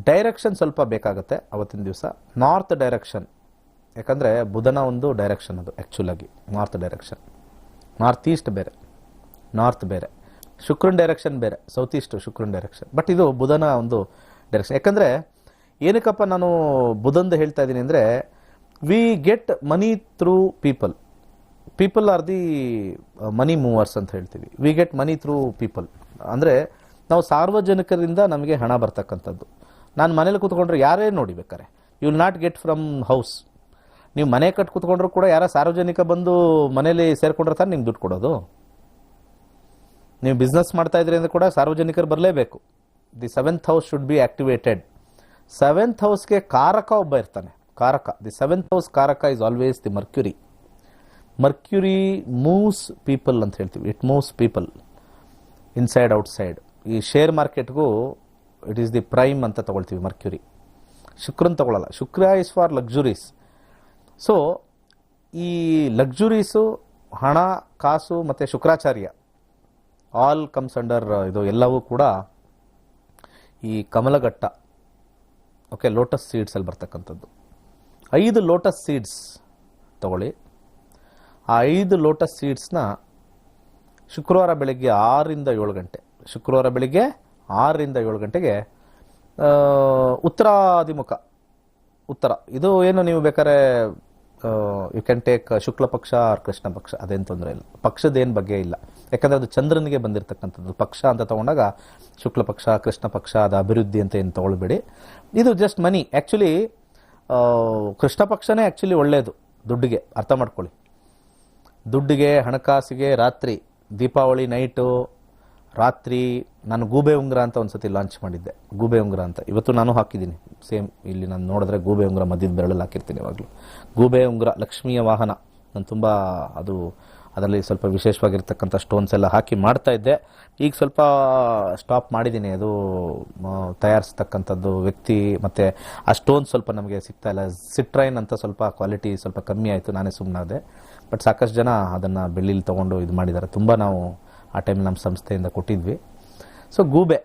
ಡೈರೆಕ್ಷನ್ ಸ್ವಲ್ಪ ಬೇಕಾಗುತ್ತೆ ಅವತ್ತಿನ ದಿವಸ. North direction. ಯಾಕಂದರೆ ಬುಧನ ಒಂದು ಡೈರೆಕ್ಷನ್ ಅದು ಆ್ಯಕ್ಚುಲಾಗಿ. North direction. ನಾರ್ತ್ ಈಸ್ಟ್ ಬೇರೆ, ನಾರ್ತ್ ಬೇರೆ. ಶುಕ್ರನ್ ಡೈರೆಕ್ಷನ್ ಬೇರೆ, ಸೌತ್ ಈಸ್ಟ್ ಶುಕ್ರನ್ ಡೈರೆಕ್ಷನ್. ಬಟ್ ಇದು ಬುಧನ ಒಂದು ಡೈರೆಕ್ಷನ್. ಯಾಕಂದರೆ ಏನಕ್ಕಪ್ಪ ನಾನು ಬುಧಂದು ಹೇಳ್ತಾ ಇದ್ದೀನಿ ಅಂದರೆ, we get money through people are the money movers ಅಂತ ಹೇಳ್ತೀವಿ. We get money through people ಅಂದರೆ ನಾವು ಸಾರ್ವಜನಿಕರಿಂದ ನಮಗೆ ಹಣ ಬರ್ತಕ್ಕಂಥದ್ದು. ನಾನು ಮನೇಲಿ ಕೂತ್ಕೊಂಡ್ರೆ ಯಾರೇ ನೋಡಿ ಬೇಕಾರೆ, you will not get from house. ನೀವು ಮನೆ ಕಟ್ಟು ಕೂತ್ಕೊಂಡ್ರು ಕೂಡ ಯಾರ ಸಾರ್ವಜನಿಕ ಬಂದು ಮನೇಲಿ ಸೇರ್ಕೊಂಡಿರ್ತಾರೆ ನಿಮ್ಗೆ ದುಡ್ಡು ಕೊಡೋದು. ನೀವು ಬಿಸ್ನೆಸ್ ಮಾಡ್ತಾ ಇದ್ರಿ ಅಂದರೆ ಕೂಡ ಸಾರ್ವಜನಿಕರು ಬರಲೇಬೇಕು. The 7th house should be activated. 7th ಹೌಸ್ಗೆ ಕಾರಕ ಒಬ್ಬ ಇರ್ತಾನೆ. ಕಾರಕ, the 7th house karaka is always the Mercury. Mercury moves people ಅಂತ ಹೇಳ್ತೀವಿ. It moves people inside outside. ಈ ಶೇರ್ ಮಾರ್ಕೆಟ್ಗೂ ಇಟ್ ಈಸ್ ದಿ ಪ್ರೈಮ್ ಅಂತ ತಗೊಳ್ತೀವಿ ಮರ್ಕ್ಯುರಿ. ಶುಕ್ರನ್ ತಗೊಳ್ಳಲ್ಲ. Shukra is for luxuries. So ಈ ಲಕ್ಸುರೀಸು, ಹಣ, ಕಾಸು ಮತ್ತು ಶುಕ್ರಾಚಾರ್ಯ ಆಲ್ ಕಮ್ಸ್ ಅಂಡರ್ ಇದು ಎಲ್ಲವೂ ಕೂಡ ಈ ಕಮಲಘಟ್ಟ. ಓಕೆ, ಲೋಟಸ್ ಸೀಡ್ಸಲ್ಲಿ ಬರ್ತಕ್ಕಂಥದ್ದು. 5 ಲೋಟಸ್ ಸೀಡ್ಸ್ ತಗೊಳ್ಳಿ. ಆ 5 ಲೋಟಸ್ ಸೀಡ್ಸ್ನ ಶುಕ್ರವಾರ ಬೆಳಿಗ್ಗೆ 6ರಿಂದ 7 ಗಂಟೆ, ಶುಕ್ರವಾರ ಬೆಳಿಗ್ಗೆ 6ರಿಂದ 7 ಗಂಟೆಗೆ ಉತ್ತರಾಭಿಮುಖ ಉತ್ತರ. ಇದು ಏನು ನೀವು ಬೇಕಾದ್ರೆ ಯು ಕ್ಯಾನ್ ಟೇಕ್ ಶುಕ್ಲ ಪಕ್ಷ ಆರ್ ಕೃಷ್ಣ ಪಕ್ಷ, ಅದೇನು ತೊಂದರೆ ಇಲ್ಲ. ಪಕ್ಷದೇನು ಬಗ್ಗೆ ಇಲ್ಲ, ಯಾಕಂದರೆ ಅದು ಚಂದ್ರನಿಗೆ ಬಂದಿರತಕ್ಕಂಥದ್ದು. ಪಕ್ಷ ಅಂತ ತಗೊಂಡಾಗ ಶುಕ್ಲ ಪಕ್ಷ, ಕೃಷ್ಣ ಪಕ್ಷ, ಅದು ಅಭಿವೃದ್ಧಿ ಅಂತ ಏನು ತೊಗೊಳ್ಬೇಡಿ. ಇದು ಜಸ್ಟ್ ಮನಿ. ಆ್ಯಕ್ಚುಲಿ ಕೃಷ್ಣ ಪಕ್ಷನೇ ಆ್ಯಕ್ಚುಲಿ ಒಳ್ಳೆಯದು ದುಡ್ಡಿಗೆ, ಅರ್ಥ ಮಾಡ್ಕೊಳ್ಳಿ. ದುಡ್ಡಿಗೆ, ಹಣಕಾಸಿಗೆ ರಾತ್ರಿ ದೀಪಾವಳಿ ನೈಟು ರಾತ್ರಿ ನಾನು ಗೂಬೆ ಉಂಗುರ ಅಂತ ಒಂದ್ಸತಿ ಲಾಂಚ್ ಮಾಡಿದ್ದೆ. ಗೂಬೆ ಉಂಗುರ ಅಂತ ಇವತ್ತು ನಾನು ಹಾಕಿದ್ದೀನಿ. ಸೇಮ್ ಇಲ್ಲಿ ನಾನು ನೋಡಿದ್ರೆ ಗೂಬೆ ಉಂಗುರ ಮಧ್ಯದ ಬೆರಳಲ್ಲಿ ಹಾಕಿರ್ತೀನಿ ಯಾವಾಗಲೂ. ಗೂಬೆ ಉಂಗುರ ಲಕ್ಷ್ಮಿಯ ವಾಹನ. ನಾನು ತುಂಬ ಅದರಲ್ಲಿ ಸ್ವಲ್ಪ ವಿಶೇಷವಾಗಿರ್ತಕ್ಕಂಥ ಸ್ಟೋನ್ಸ್ ಎಲ್ಲ ಹಾಕಿ ಮಾಡ್ತಾ ಇದ್ದೆ. ಈಗ ಸ್ವಲ್ಪ ಸ್ಟಾಪ್ ಮಾಡಿದ್ದೀನಿ. ಅದು ತಯಾರಿಸ್ತಕ್ಕಂಥದ್ದು ವ್ಯಕ್ತಿ ಮತ್ತು ಆ ಸ್ಟೋನ್ಸ್ ಸ್ವಲ್ಪ ನಮಗೆ ಸಿಗ್ತಾ ಇಲ್ಲ. ಸಿಟ್ರೈನ್ ಅಂತ ಸ್ವಲ್ಪ ಕ್ವಾಲಿಟಿ ಸ್ವಲ್ಪ ಕಮ್ಮಿ ಆಯಿತು, ನಾನೇ ಸುಮ್ಮನಾದೆ. ಬಟ್ ಸಾಕಷ್ಟು ಜನ ಅದನ್ನು ಬೆಳ್ಳಿಲಿ ತೊಗೊಂಡು ಇದು ಮಾಡಿದ್ದಾರೆ. ತುಂಬ ನಾವು ಆ ಟೈಮಲ್ಲಿ ನಮ್ಮ ಸಂಸ್ಥೆಯಿಂದ ಕೊಟ್ಟಿದ್ವಿ. ಸೊ ಗೂಬೆ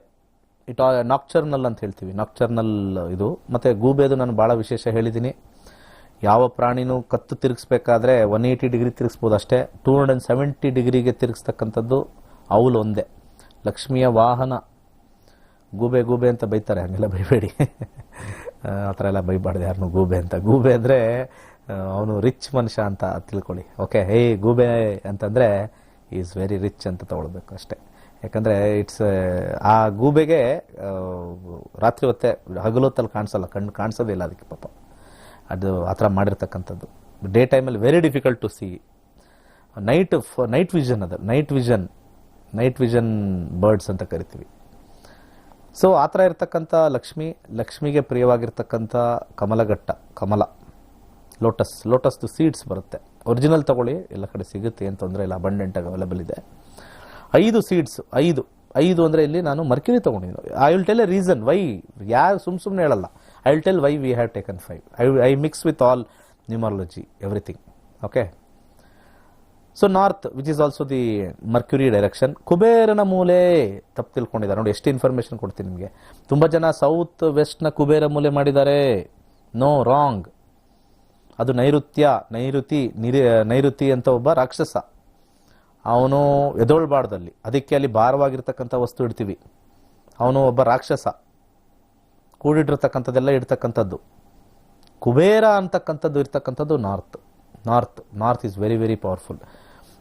ನಾಕ್ಚರ್ನಲ್ ಅಂತ ಹೇಳ್ತೀವಿ, ನಾಕ್ಚರ್ನಲ್ ಇದು. ಮತ್ತು ಗೂಬೆದು ನಾನು ಭಾಳ ವಿಶೇಷ ಹೇಳಿದ್ದೀನಿ. ಯಾವ ಪ್ರಾಣಿನೂ ಕತ್ತು ತಿರುಗಿಸ್ಬೇಕಾದ್ರೆ 180 ಡಿಗ್ರಿ ತಿರುಗಿಸ್ಬೋದು ಅಷ್ಟೇ. 270 ಡಿಗ್ರಿಗೆ ತಿರುಗಿಸ್ತಕ್ಕಂಥದ್ದು ಅವಳು ಒಂದೇ. ಲಕ್ಷ್ಮಿಯ ವಾಹನ. ಗೂಬೆ ಗೂಬೆ ಅಂತ ಬೈತಾರೆ, ಹಂಗೆಲ್ಲ ಬೈಬೇಡಿ. ಆ ಥರ ಎಲ್ಲ ಬೈಬಾರ್ದು ಯಾರನ್ನು ಗೂಬೆ ಅಂತ. ಗೂಬೆ ಅಂದರೆ ಅವನು ರಿಚ್ ಮನುಷ್ಯ ಅಂತ ತಿಳ್ಕೊಳ್ಳಿ. ಓಕೆ, ಹೇ ಗೂಬೆ ಅಂತಂದರೆ ಈಸ್ ವೆರಿ ರಿಚ್ ಅಂತ ತಗೊಳ್ಬೇಕು ಅಷ್ಟೇ. ಯಾಕಂದರೆ ಇಟ್ಸ್ ಆ ಗೂಬೆಗೆ ರಾತ್ರಿ ಹೊತ್ತೆ ಹಗಲೊತ್ತಲ್ಲಿ ಕಾಣಿಸಲ್ಲ, ಕಣ್ಣು ಕಾಣಿಸೋದೇ ಇಲ್ಲ ಅದಕ್ಕೆ ಪಾಪ. ಅದು ಆ ಥರ ಮಾಡಿರ್ತಕ್ಕಂಥದ್ದು. ಡೇ ಟೈಮಲ್ಲಿ very difficult to see. Night vision ಅದು, ನೈಟ್ ವಿಷನ್ ಬರ್ಡ್ಸ್ ಅಂತ ಕರಿತೀವಿ. ಸೊ ಆ ಥರ ಇರ್ತಕ್ಕಂಥ ಲಕ್ಷ್ಮಿಗೆ ಪ್ರಿಯವಾಗಿರ್ತಕ್ಕಂಥ ಕಮಲಘಟ್ಟ, ಕಮಲ, ಲೋಟಸ್ದು ಸೀಡ್ಸ್ ಬರುತ್ತೆ. ಒರಿಜಿನಲ್ ತಗೊಳ್ಳಿ, ಎಲ್ಲ ಕಡೆ ಸಿಗುತ್ತೆ, ಏನು ತೊಂದರೆ ಇಲ್ಲ, ಅಬಂಡೆಂಟಾಗಿ ಅವೈಲೇಬಲ್ ಇದೆ. 5 ಸೀಡ್ಸ್, 5 ಅಂದರೆ ಇಲ್ಲಿ ನಾನು ಮರ್ಕ್ಯುರಿ ತೊಗೊಂಡಿದ್ದೀನಿ. I will tell a reason why. ಯಾರು ಸುಮ್ಮನೆ ಹೇಳಲ್ಲ. I will tell why we have taken 5. I mix with all numerology, everything. Okay. So north which is also the Mercury direction. ಕುಬೇರನ ಮೂಲೆ ತಪ್ಪು ತಿಳ್ಕೊಂಡಿದ್ದಾರೆ ನೋಡಿ. ಎಷ್ಟು ಇನ್ಫಾರ್ಮೇಷನ್ ಕೊಡ್ತೀನಿ ನಿಮಗೆ. ತುಂಬ ಜನ ಸೌತ್ ವೆಸ್ಟ್ನ ಕುಬೇರ ಮೂಲೆ ಮಾಡಿದ್ದಾರೆ. No, wrong. ಅದು ನೈಋತಿ ಅಂತ ಒಬ್ಬ ರಾಕ್ಷಸ. ಅವನು ಎದೊಳ್ಬಾರ್ದಲ್ಲಿ, ಅದಕ್ಕೆ ಅಲ್ಲಿ ಭಾರವಾಗಿರ್ತಕ್ಕಂಥ ವಸ್ತು ಇಡ್ತೀವಿ. ಅವನು ಒಬ್ಬ ರಾಕ್ಷಸ, ಕೂಡಿಟ್ಟಿರ್ತಕ್ಕಂಥದ್ದೆಲ್ಲ ಇಡ್ತಕ್ಕಂಥದ್ದು. ಕುಬೇರ ಅಂತಕ್ಕಂಥದ್ದು ಇರ್ತಕ್ಕಂಥದ್ದು north is very very powerful.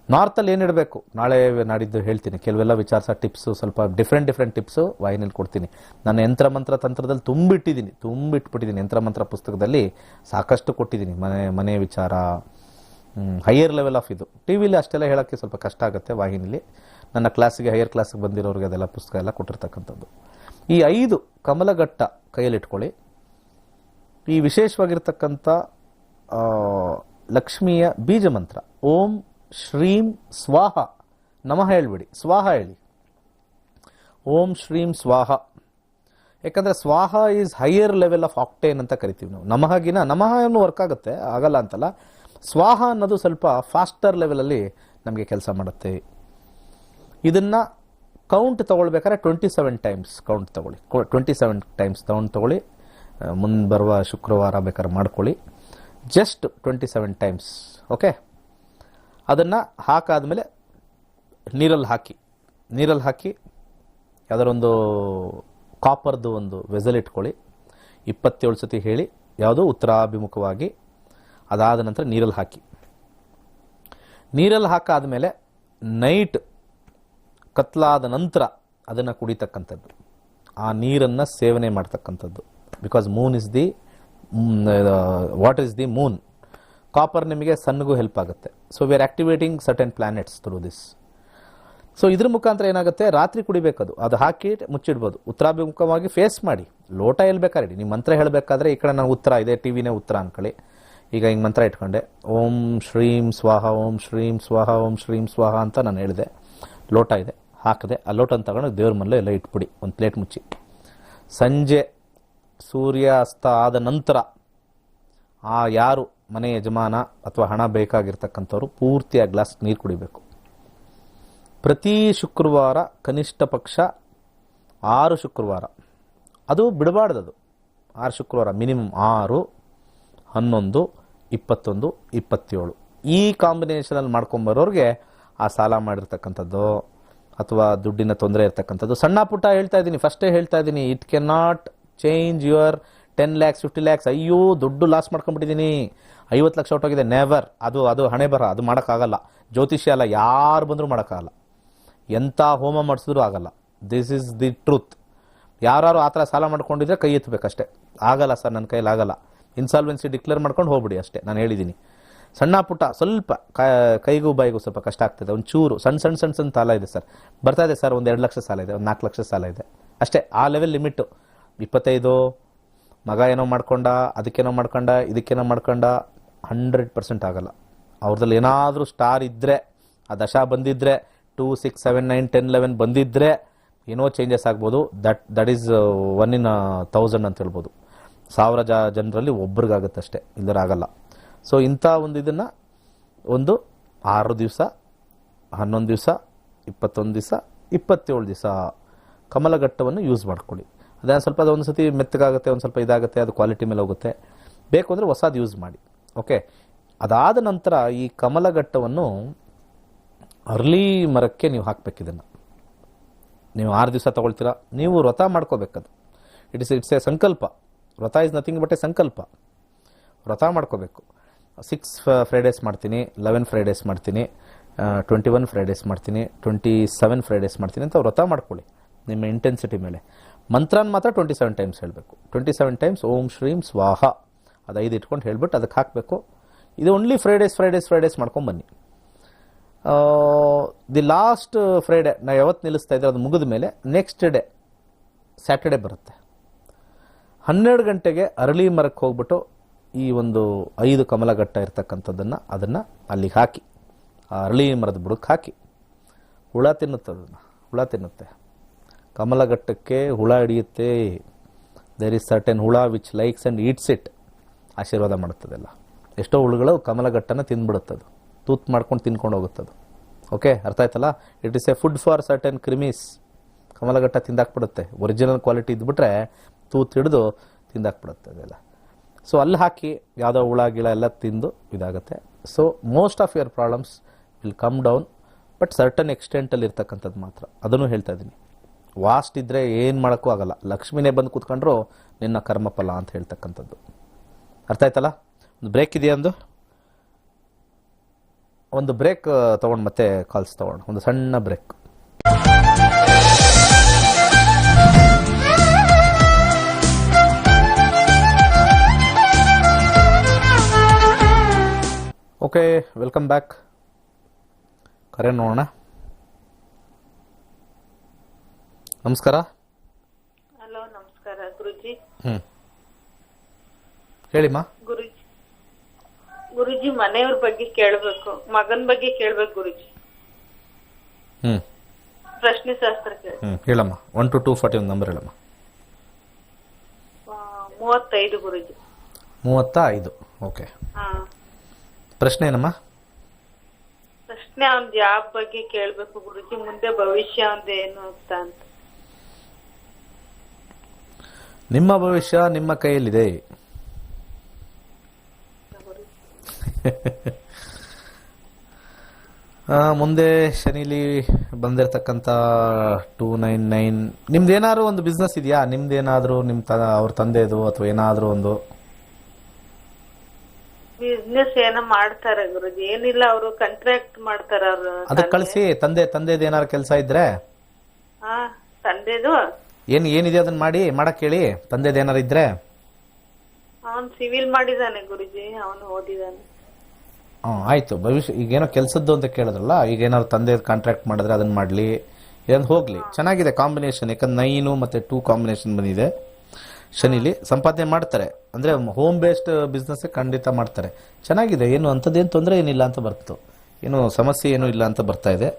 ನಾರ್ತಲ್ಲಿ ಏನಿಡಬೇಕು ನಾಳೆ ನಾಡಿದ್ದು ಹೇಳ್ತೀನಿ. ಕೆಲವೆಲ್ಲ ವಿಚಾರಿಸೋ ಟಿಪ್ಸು, ಸ್ವಲ್ಪ ಡಿಫ್ರೆಂಟ್ ಟಿಪ್ಸು ವಾಹಿನಿಯಲ್ಲಿ ಕೊಡ್ತೀನಿ. ನಾನು ಯಂತ್ರ ಮಂತ್ರ ತಂತ್ರದಲ್ಲಿ ತುಂಬಿಟ್ಬಿಟ್ಟಿದ್ದೀನಿ. ಯಂತ್ರ ಮಂತ್ರ ಪುಸ್ತಕದಲ್ಲಿ ಸಾಕಷ್ಟು ಕೊಟ್ಟಿದ್ದೀನಿ. ಮನೆ ವಿಚಾರ, ಹೈಯರ್ ಲೆವೆಲ್ ಆಫ್ ಇದು. ಟಿ ವಿಲಿ ಅಷ್ಟೆಲ್ಲ ಹೇಳೋಕ್ಕೆ ಸ್ವಲ್ಪ ಕಷ್ಟ ಆಗುತ್ತೆ. ವಾಹಿನಿಲಿ ನನ್ನ ಕ್ಲಾಸಿಗೆ, ಹೈಯರ್ ಕ್ಲಾಸಿಗೆ ಬಂದಿರೋರಿಗೆ ಅದೆಲ್ಲ ಪುಸ್ತಕ ಎಲ್ಲ ಕೊಟ್ಟಿರ್ತಕ್ಕಂಥದ್ದು. ಈ 5 ಕಮಲಘಟ್ಟ ಕೈಯಲ್ಲಿಟ್ಕೊಳ್ಳಿ. ಈ ವಿಶೇಷವಾಗಿರ್ತಕ್ಕಂಥ ಲಕ್ಷ್ಮಿಯ ಬೀಜ ಮಂತ್ರ ಓಂ ಶ್ರೀಂ ಸ್ವಾಹ. ನಮಃ ಹೇಳ್ಬಿಡಿ, ಸ್ವಾಹ ಹೇಳಿ. ಓಂ ಶ್ರೀಂ ಸ್ವಾಹ. ಯಾಕಂದರೆ ಸ್ವಾಹ is higher level of octane ಅಂತ ಕರಿತೀವಿ ನಾವು. ನಮಃ ಏನು ವರ್ಕ್ ಆಗುತ್ತೆ, ಆಗಲ್ಲ ಅಂತಲ್ಲ. ಸ್ವಾಹ ಅನ್ನೋದು ಸ್ವಲ್ಪ ಫಾಸ್ಟರ್ ಲೆವೆಲಲ್ಲಿ ನಮಗೆ ಕೆಲಸ ಮಾಡುತ್ತೆ. ಇದನ್ನು ಕೌಂಟ್ ತೊಗೊಳ್ಬೇಕಾದ್ರೆ 27 ಟೈಮ್ಸ್ ಕೌಂಟ್ ತೊಗೊಳ್ಳಿ. 27 ಟೈಮ್ಸ್ ತೊಗೊಳ್ಳಿ. ಮುಂದೆ ಬರುವ ಶುಕ್ರವಾರ ಬೇಕಾದ್ರೆ ಮಾಡ್ಕೊಳ್ಳಿ. Just 27 times. ಓಕೆ. ಅದನ್ನು ಹಾಕಾದ್ಮೇಲೆ ನೀರಲ್ಲಿ ಹಾಕಿ ಯಾವುದರೊಂದು ಕಾಪರ್ದು ಒಂದು ವೆಸಲ್ ಇಟ್ಕೊಳ್ಳಿ. 27 ಸತಿ ಹೇಳಿ, ಯಾವುದು ಉತ್ತರಾಭಿಮುಖವಾಗಿ. ಅದಾದ ನಂತರ ನೀರಲ್ಲಿ ಹಾಕಾದ್ಮೇಲೆ ನೈಟ್ ಕತ್ಲಾದ ನಂತರ ಅದನ್ನು ಕುಡಿತಕ್ಕಂಥದ್ದು. ಆ ನೀರನ್ನು ಸೇವನೆ ಮಾಡ್ತಕ್ಕಂಥದ್ದು. Because Moon is the what is the Moon. Copper ನಿಮಗೆ ಸನ್ಗೂ ಹೆಲ್ಪ್ ಆಗುತ್ತೆ. So we are activating certain planets through this. So ಇದ್ರ ಮುಖಾಂತರ ಏನಾಗುತ್ತೆ, ರಾತ್ರಿ ಕುಡಿಬೇಕದು. ಅದು ಹಾಕಿ ಮುಚ್ಚಿಡ್ಬೋದು. ಉತ್ತರಾಭಿಮುಖವಾಗಿ ಫೇಸ್ ಮಾಡಿ. ಲೋಟ ಹೇಳ್ಬೇಕಾದ್ರೆ ನಿಮ್ಮ ಮಂತ್ರ ಹೇಳಬೇಕಾದ್ರೆ ಈ ಕಡೆ ನಾನು ಉತ್ತರ ಇದೆ, ಟಿ ವಿನೇ ಉತ್ತರ ಅನ್ಕೊಳ್ಳಿ. ಈಗ ಹಿಂಗೆ ಮಂತ್ರ ಇಟ್ಕೊಂಡೆ, ಓಂ ಶ್ರೀಂ ಸ್ವಾಹ, ಓಂ ಶ್ರೀಂ ಸ್ವಾಹ, ಓಂ ಶ್ರೀಂ ಸ್ವಾಹ ಅಂತ ನಾನು ಹೇಳಿದೆ. ಲೋಟ ಇದೆ, ಹಾಕಿದೆ. ಆ ಲೋಟನ ತಗೊಂಡು ದೇವ್ರ ಮನೆಯಲ್ಲೇ ಎಲ್ಲ ಇಟ್ಬಿಡಿ, ಒಂದು ಪ್ಲೇಟ್ ಮುಚ್ಚಿ. ಸಂಜೆ ಸೂರ್ಯ ಅಸ್ತ ಆದ ನಂತರ ಯಾರು ಮನೆ ಯಜಮಾನ ಅಥವಾ ಹಣ ಬೇಕಾಗಿರ್ತಕ್ಕಂಥವ್ರು ಪೂರ್ತಿ ಆ ಗ್ಲಾಸ್ ನೀರು ಕುಡಿಬೇಕು. ಪ್ರತಿ ಶುಕ್ರವಾರ ಕನಿಷ್ಠ ಪಕ್ಷ 6 ಶುಕ್ರವಾರ. ಅದು ಬಿಡಬಾರ್ದು. 6 ಶುಕ್ರವಾರ ಮಿನಿಮಮ್. 6, 11, 21, 27 ಈ ಕಾಂಬಿನೇಷನಲ್ಲಿ ಮಾಡ್ಕೊಂಬರೋರಿಗೆ ಆ ಸಾಲ ಮಾಡಿರ್ತಕ್ಕಂಥದ್ದು ಅಥವಾ ದುಡ್ಡಿನ ತೊಂದರೆ ಇರ್ತಕ್ಕಂಥದ್ದು. ಸಣ್ಣ ಪುಟ್ಟ ಹೇಳ್ತಾ ಇದ್ದೀನಿ, ಫಸ್ಟೇ ಹೇಳ್ತಾ ಇದ್ದೀನಿ, it can not change your 10 lakhs 50 lakhs, ಅಯ್ಯೋ ದೊಡ್ಡ ಲಾಸ್ ಮಾಡ್ಕೊಂಡ್ಬಿಟ್ಟಿದ್ದೀನಿ, 50 ಲಕ್ಷ ಹೊಟ್ಟೋಗಿದೆ. ನೆವರ್. ಅದು ಹಣೆ ಬರ, ಅದು ಮಾಡೋಕ್ಕಾಗಲ್ಲ. ಜ್ಯೋತಿಷ್ಯ ಅಲ್ಲ, ಯಾರು ಬಂದರೂ ಮಾಡೋಕ್ಕಾಗಲ್ಲ, ಎಂಥ ಹೋಮ ಮಾಡಿಸಿದ್ರು ಆಗಲ್ಲ. This is the truth. ಯಾರು ಆ ಥರ ಸಾಲ ಮಾಡ್ಕೊಂಡಿದ್ರೆ ಕೈ ಎತ್ತಬೇಕಷ್ಟೇ. ಆಗಲ್ಲ ಸರ್, ನನ್ನ ಕೈಯಲ್ಲಿ ಆಗಲ್ಲ, ಇನ್ಸಾಲ್ವೆನ್ಸಿ ಡಿಕ್ಲೇರ್ ಮಾಡ್ಕೊಂಡು ಹೋಗ್ಬಿಡಿ ಅಷ್ಟೇ. ನಾನು ಹೇಳಿದ್ದೀನಿ, ಸಣ್ಣ ಪುಟ್ಟ ಸ್ವಲ್ಪ ಕೈಗೂ ಬಾಯಿಗೂ ಸ್ವಲ್ಪ ಕಷ್ಟ ಆಗ್ತದೆ, ಒಂಚೂರು ಸಣ್ಣ ಸಾಲ ಇದೆ ಸರ್, ಬರ್ತಾ ಇದೆ ಸರ್, ಒಂದು 2 ಲಕ್ಷ ಸಾಲ ಇದೆ, ಒಂದು 4 ಲಕ್ಷ ಸಾಲ ಇದೆ ಅಷ್ಟೇ. ಆ ಲೆವೆಲ್ ಲಿಮಿಟು. 25 ಮಗ ಏನೋ ಮಾಡ್ಕೊಂಡ, ಅದಕ್ಕೇನೋ ಮಾಡ್ಕೊಂಡ, ಇದಕ್ಕೇನೋ ಮಾಡ್ಕೊಂಡ, 100% ಆಗಲ್ಲ. ಅವ್ರದ್ರಲ್ಲಿ ಏನಾದರೂ ಸ್ಟಾರ್ ಇದ್ದರೆ, ಆ ದಶಾ ಬಂದಿದ್ದರೆ, 2 6 7 9 10 11 ಬಂದಿದ್ದರೆ ಏನೋ ಚೇಂಜಸ್ ಆಗ್ಬೋದು. ದಟ್ ಈಸ್ 1 in 1000 ಅಂತ ಹೇಳ್ಬೋದು. 1000 ಜನರಲ್ಲಿ ಒಬ್ರಿಗಾಗುತ್ತಷ್ಟೇ, ಇಲ್ಲರಾಗಲ್ಲ. ಸೊ ಇಂಥ ಒಂದು ಇದನ್ನು ಒಂದು 6 ದಿವಸ, 11 ದಿವಸ, 21 ದಿವಸ, 27 ದಿವಸ ಕಮಲಘಟ್ಟವನ್ನು ಯೂಸ್ ಮಾಡ್ಕೊಳ್ಳಿ. ಅದೇನು ಸ್ವಲ್ಪ ಒಂದು ಸತಿ ಮೆತ್ತಗಾಗುತ್ತೆ, ಒಂದು ಸ್ವಲ್ಪ ಇದಾಗುತ್ತೆ, ಅದು ಕ್ವಾಲಿಟಿ ಮೇಲೆ ಹೋಗುತ್ತೆ. ಬೇಕು ಅಂದರೆ ಹೊಸದು ಯೂಸ್ ಮಾಡಿ. ಓಕೆ. ಅದಾದ ನಂತರ ಈ ಕಮಲಘಟ್ಟವನ್ನು ಅರ್ಲಿ ಮರಕ್ಕೆ ನೀವು ಹಾಕಬೇಕು. ಇದನ್ನು ನೀವು 6 ದಿವಸ ತೊಗೊಳ್ತೀರಾ, ನೀವು ವ್ರತ ಮಾಡ್ಕೋಬೇಕದು. ಇಟ್ಸ್ ಎ ಸಂಕಲ್ಪ. ವ್ರತ ಇಸ್ ನಥಿಂಗ್ ಬಟ್ ಎ ಸಂಕಲ್ಪ. ವ್ರತ ಮಾಡ್ಕೋಬೇಕು. 6 ಫ್ರೈಡೇಸ್ ಮಾಡ್ತೀನಿ, 11 ಫ್ರೈಡೇಸ್ ಮಾಡ್ತೀನಿ, 21 ಫ್ರೈಡೇಸ್ ಮಾಡ್ತೀನಿ, 27 ಫ್ರೈಡೇಸ್ ಮಾಡ್ತೀನಿ ಅಂತ ವ್ರತ ಮಾಡ್ಕೊಳ್ಳಿ. ನಿಮ್ಮ ಇಂಟೆನ್ಸಿಟಿ ಮೇಲೆ ಮಂತ್ರನ ಮಾತ್ರ 27 ಟೈಮ್ಸ್ ಹೇಳಬೇಕು. 27 ಟೈಮ್ಸ್ ಓಂ ಶ್ರೀಂ ಸ್ವಾಹ ಅದು 5 ಇಟ್ಕೊಂಡು ಹೇಳ್ಬಿಟ್ಟು ಅದಕ್ಕೆ ಹಾಕಬೇಕು. ಇದು ಓನ್ಲಿ ಫ್ರೈಡೇಸ್ ಮಾಡ್ಕೊಂಬನ್ನಿ. ದಿ ಲಾಸ್ಟ್ ಫ್ರೈಡೇ ನಾವು ಯಾವತ್ತು ನಿಲ್ಲಿಸ್ತಾ ಇದ್ದರೆ ಅದು ಮುಗಿದ ಮೇಲೆ ನೆಕ್ಸ್ಟ್ ಡೇ ಸ್ಯಾಟರ್ಡೇ ಬರುತ್ತೆ. 12 ಗಂಟೆಗೆ ಅರಳಿ ಮರಕ್ಕೆ ಹೋಗ್ಬಿಟ್ಟು ಈ ಒಂದು 5 ಕಮಲಘಟ್ಟ ಇರ್ತಕ್ಕಂಥದ್ದನ್ನು ಅದನ್ನು ಅಲ್ಲಿಗೆ ಹಾಕಿ, ಆ ಅರಳಿ ಮರದ ಬುಡಕ್ಕೆ ಹಾಕಿ. ಹುಳ ತಿನ್ನುತ್ತೆ, ಅದನ್ನು ಹುಳ ತಿನ್ನುತ್ತೆ. ಕಮಲಘಟ್ಟಕ್ಕೆ ಹುಳ ಹಿಡಿಯುತ್ತೆ. ದೇರ್ ಇಸ್ ಸರ್ಟೆನ್ ಹುಳ which likes and eats it. ಆಶೀರ್ವಾದ ಮಾಡುತ್ತದೆಲ್ಲ. ಎಷ್ಟೋ ಹುಳುಗಳು ಕಮಲಘಟ್ಟನ ತಿಂದ್ಬಿಡುತ್ತದು, ತೂತ್ ಮಾಡ್ಕೊಂಡು ತಿನ್ಕೊಂಡು ಹೋಗುತ್ತದು. ಓಕೆ, ಅರ್ಥ ಆಯ್ತಲ್ಲ? It is a food for certain ಕ್ರಿಮೀಸ್. ಕಮಲಘಟ್ಟ ತಿಂದಾಕ್ಬಿಡುತ್ತೆ. ಒರಿಜಿನಲ್ ಕ್ವಾಲಿಟಿ ಇದ್ಬಿಟ್ರೆ ತೂತ್ ಹಿಡಿದು ತಿಂದಾಕ್ಬಿಡುತ್ತೆ ಅದೆಲ್ಲ. ಸೊ ಅಲ್ಲಿ ಹಾಕಿ ಯಾವುದೋ ಹುಳ ಗಿಳ ಎಲ್ಲ ತಿಂದು ಇದಾಗುತ್ತೆ. So most of your problems will come down, but certain ಎಕ್ಸ್ಟೆಂಟಲ್ಲಿ ಇರ್ತಕ್ಕಂಥದ್ದು ಮಾತ್ರ. ಅದನ್ನು ಹೇಳ್ತಾ ಇದ್ದೀನಿ. ವಾಸ್ಟ್ ಇದ್ದರೆ ಏನು ಮಾಡೋಕ್ಕೂ ಆಗಲ್ಲ. ಲಕ್ಷ್ಮಿನೇ ಬಂದು ಕೂತ್ಕೊಂಡ್ರು ನಿನ್ನ ಕರ್ಮಫಲ ಅಂತ ಹೇಳ್ತಕ್ಕಂಥದ್ದು. ಅರ್ಥ ಆಯ್ತಲ್ಲ? ಒಂದು ಬ್ರೇಕ್ ಇದೆಯಾ? ಒಂದು ಬ್ರೇಕ್ ತೊಗೊಂಡು ಮತ್ತೆ ಕಾಲ್ಸ್ ತೊಗೊಂಡು ಒಂದು ಸಣ್ಣ ಬ್ರೇಕ್. Okay, welcome back. ಕರೆ ನೋಡೋಣ. ನಮಸ್ಕಾರ. ಹಲೋ, ನಮಸ್ಕಾರ ಗುರುಜಿ. ಹೇಳಿಮ್ಮ. ಗುರುಜಿ ಮನೆಯವ್ರ ಬಗ್ಗೆ ಕೇಳ್ಬೇಕು, ಮಗನ್ ಬಗ್ಗೆ ಕೇಳ್ಬೇಕು ಗುರುಜಿ. ಪ್ರಶ್ನೆ ಶಾಸ್ತ್ರ ಹೇಳಮ್ಮ. 1 to 240 ಒಂದು ನಂಬರ್ ಹೇಳಮ್ಮ. 35 ಗುರುಜಿ. 35. ಓಕೆ. ಪ್ರಶ್ನೆ ಏನಮ್ಮ? ಪ್ರಶ್ನೆ ಅವ್ನ ಜಾಬ್ ಬಗ್ಗೆ ಕೇಳ್ಬೇಕು ಗುರುಜಿ. ಮುಂದೆ ಭವಿಷ್ಯ ಏನು ಅಂತ. ನಿಮ್ಮ ಭವಿಷ್ಯ ನಿಮ್ಮ ಕೈಯಲ್ಲಿದೆ. ಮುಂದೆ ಶನಿಲಿ ಬಂದಿರತಕ್ಕಂಥ 299 ನಿಮ್ದೇನಾದ್ರು ಒಂದು ಬಿಸ್ನೆಸ್ ಇದೆಯಾ? ನಿಮ್ದೇನಾದ್ರೂ ಅವ್ರ ತಂದೆದು ಅಥವಾ ಏನಾದ್ರೂ ಒಂದು ಬಿಸ್ನೆಸ್ ಏನೋ ಮಾಡ್ತಾರೆ ಗುರುಜಿ. ಏನಿಲ್ಲ, ಅವರು ಕಾಂಟ್ರಾಕ್ಟ್ ಮಾಡ್ತಾರ. ಅವ್ರು ಅದಕ್ಕೆ ಕಳಿಸಿ. ತಂದೆದು ಏನಾದ್ರು ಕೆಲಸ ಇದ್ರೆ ತಂದೆದು ಏನಿದೆ ಅದನ್ನ ಮಾಡಕ್ ಹೇಳಿ. ತಂದೆದು ಏನಾರು ಇದ್ರೆ. ಅವನ್ ಸಿವಿಲ್ ಮಾಡಿದಾನೆ ಗುರುಜಿ, ಅವನು ಓದಿದಾನೆ. ಆಯ್ತು. ಭವಿಷ್ಯ ಈಗೇನೋ ಕೆಲಸದ್ದು ಅಂತ ಕೇಳಿದ್ರಲ್ಲ, ಈಗ ಏನಾದ್ರು ತಂದೆ ಕಾಂಟ್ರಾಕ್ಟ್ ಮಾಡಿದ್ರೆ ಅದನ್ನ ಮಾಡ್ಲಿ, ಇದನ್ನು ಹೋಗ್ಲಿ. ಚೆನ್ನಾಗಿದೆ ಕಾಂಬಿನೇಷನ್. ಯಾಕಂದ್ರೆ 9 ಮತ್ತು 2 ಕಾಂಬಿನೇಷನ್ ಬಂದಿದೆ. ಶನಿಲಿ ಸಂಪಾದನೆ ಮಾಡ್ತಾರೆ. ಅಂದ್ರೆ ಹೋಮ್ ಬೇಸ್ಡ್ ಬಿಸ್ನೆಸ್ ಖಂಡಿತ ಮಾಡ್ತಾರೆ. ಚೆನ್ನಾಗಿದೆ. ಏನು ಅಂಥದ್ದೇನು ತೊಂದರೆ ಏನಿಲ್ಲ ಅಂತ ಬರ್ತು. ಏನು ಸಮಸ್ಯೆ ಏನು ಇಲ್ಲ ಅಂತ ಬರ್ತಾ ಇದೆ.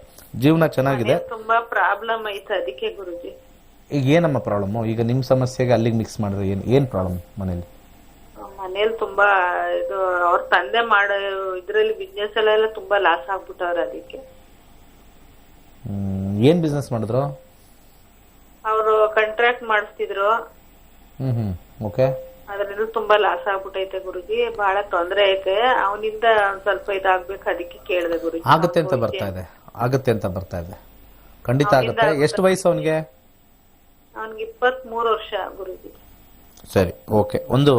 ಜೀವನ ಚೆನ್ನಾಗಿದೆ. ತುಂಬಾ ಪ್ರಾಬ್ಲಮ್ ಐತೆ ಅದಕ್ಕೆ ಗುರುಜಿ. ಈಗ ಏನಮ್ಮ ಪ್ರಾಬ್ಲಮ್? ಈಗ ನಿಮ್ಮ ಸಮಸ್ಯೆಗೆ ಅಲ್ಲಿಗೆ ಮಿಕ್ಸ್ ಮಾಡಿದ್ರೆ ಏನ್ ಪ್ರಾಬ್ಲಮ್ ಮನೇಲಿ? ಮನೇಲಿ ತುಂಬಾ ಇದು ಅವ್ರ ತಂದೆ ಮಾಡೋ ಇದ್ರಲ್ಲಿ ಬಿಸ್ನೆಸ್ ಎಲ್ಲ ತುಂಬಾ ಲಾಸ್ ಆಗ್ಬಿಟ್ಟವ್ರ. ಅದಕ್ಕೆ ಏನ್ ಬಿಸ್ನೆಸ್ ಮಾಡಿದ್ರು? ಅವರು ಕಾಂಟ್ರಾಕ್ಟ್ ಮಾಡಿಸ್ತಿದ್ರು. ಓಕೆ. ಅದ್ರಿಂದ ತುಂಬಾ ಲಾಸ್ ಆಗ್ಬಿಟ್ಟೈತೆ ಗುರುಜಿ. ಬಹಳ ತೊಂದರೆ ಐತೆ. ಅವನಿಂದ ಸ್ವಲ್ಪ ಇದಾಗ್ಬೇಕು, ಅದಕ್ಕೆ ಕೇಳಿದೆ ಗುರುಜಿ. ಆಗುತ್ತೆ ಅಂತ ಬರ್ತಾ ಇದೆ. ಖಂಡಿತ ಆಗುತ್ತೆ. ಎಷ್ಟು ವಯಸ್ಸು ಅವನಿಗೆ? ಅವನಿಗೆ 23 ವರ್ಷ ಗುರುಜಿ. ಸರಿ, ಓಕೆ. ಒಂದು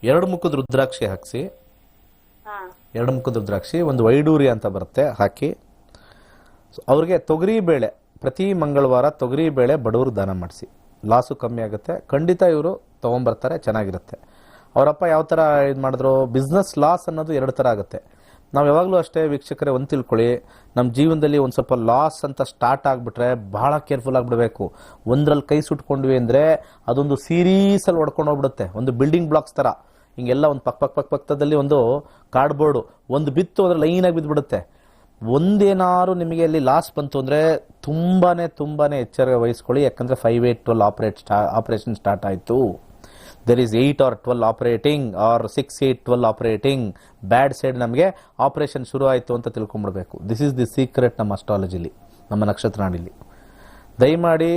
2 ಮುಖದ ರುದ್ರಾಕ್ಷಿ ಹಾಕಿಸಿ, ಹಾ 2 ಮುಖದ ರುದ್ರಾಕ್ಷಿ, ಒಂದು ವೈಡೂರಿ ಅಂತ ಬರುತ್ತೆ ಹಾಕಿ, ಅವ್ರಿಗೆ ತೊಗರಿ ಬೇಳೆ ಪ್ರತಿ ಮಂಗಳವಾರ ತೊಗರಿ ಬೇಳೆ ಬಡವ್ರಿಗೆ ದಾನ ಮಾಡಿಸಿ. ಲಾಸು ಕಮ್ಮಿ ಆಗುತ್ತೆ, ಖಂಡಿತ ಇವರು ತೊಗೊಂಬರ್ತಾರೆ, ಚೆನ್ನಾಗಿರುತ್ತೆ. ಅವರಪ್ಪ ಯಾವ ಥರ ಇದು ಮಾಡಿದ್ರು, ಬಿಸ್ನೆಸ್ ಲಾಸ್ ಅನ್ನೋದು 2 ಥರ ಆಗುತ್ತೆ. ನಾವು ಯಾವಾಗಲೂ ಅಷ್ಟೇ ವೀಕ್ಷಕರೇ, ಒಂದು ತಿಳ್ಕೊಳ್ಳಿ, ನಮ್ಮ ಜೀವನದಲ್ಲಿ ಒಂದು ಸ್ವಲ್ಪ ಲಾಸ್ ಅಂತ ಸ್ಟಾರ್ಟ್ ಆಗಿಬಿಟ್ರೆ ಭಾಳ ಕೇರ್ಫುಲ್ ಆಗಿಬಿಡಬೇಕು. ಒಂದರಲ್ಲಿ ಕೈ ಸುಟ್ಕೊಂಡ್ವಿ ಅಂದರೆ ಅದೊಂದು ಸೀರೀಸಲ್ಲಿ ಹೊಡ್ಕೊಂಡು ಹೋಗ್ಬಿಡುತ್ತೆ, ಒಂದು ಬಿಲ್ಡಿಂಗ್ ಬ್ಲಾಕ್ಸ್ ಥರ. ಹಿಂಗೆಲ್ಲ ಒಂದು ಪಕ್ಕದಲ್ಲಿ ಒಂದು ಕಾರ್ಡ್ಬೋರ್ಡು ಒಂದು ಬಿತ್ತು ಅಂದರೆ ಲೈನಾಗಿ ಬಿದ್ದುಬಿಡುತ್ತೆ. ಒಂದೇನಾದ್ರು ನಿಮಗೆ ಅಲ್ಲಿ ಲಾಸ್ ಬಂತು ಅಂದರೆ ತುಂಬಾ ಎಚ್ಚರ ವಹಿಸ್ಕೊಳ್ಳಿ. ಯಾಕಂದರೆ 5, 8, 12 ಆಪರೇಷನ್ ಸ್ಟಾರ್ಟ್ ಆಯಿತು. There is 8 or 12 operating, or 6, 8, 12 operating. Bad side ನಮಗೆ ಆಪರೇಷನ್ ಶುರು ಆಯಿತು ಅಂತ ತಿಳ್ಕೊಂಡ್ಬಿಡ್ಬೇಕು. ದಿಸ್ ಈಸ್ ದಿ ಸೀಕ್ರೆಟ್ ನಮ್ಮ ಅಸ್ಟ್ರಾಲಜಿಲಿ, ನಮ್ಮ ನಕ್ಷತ್ರ ನಾಡಿಲಿ. ದಯಮಾಡಿ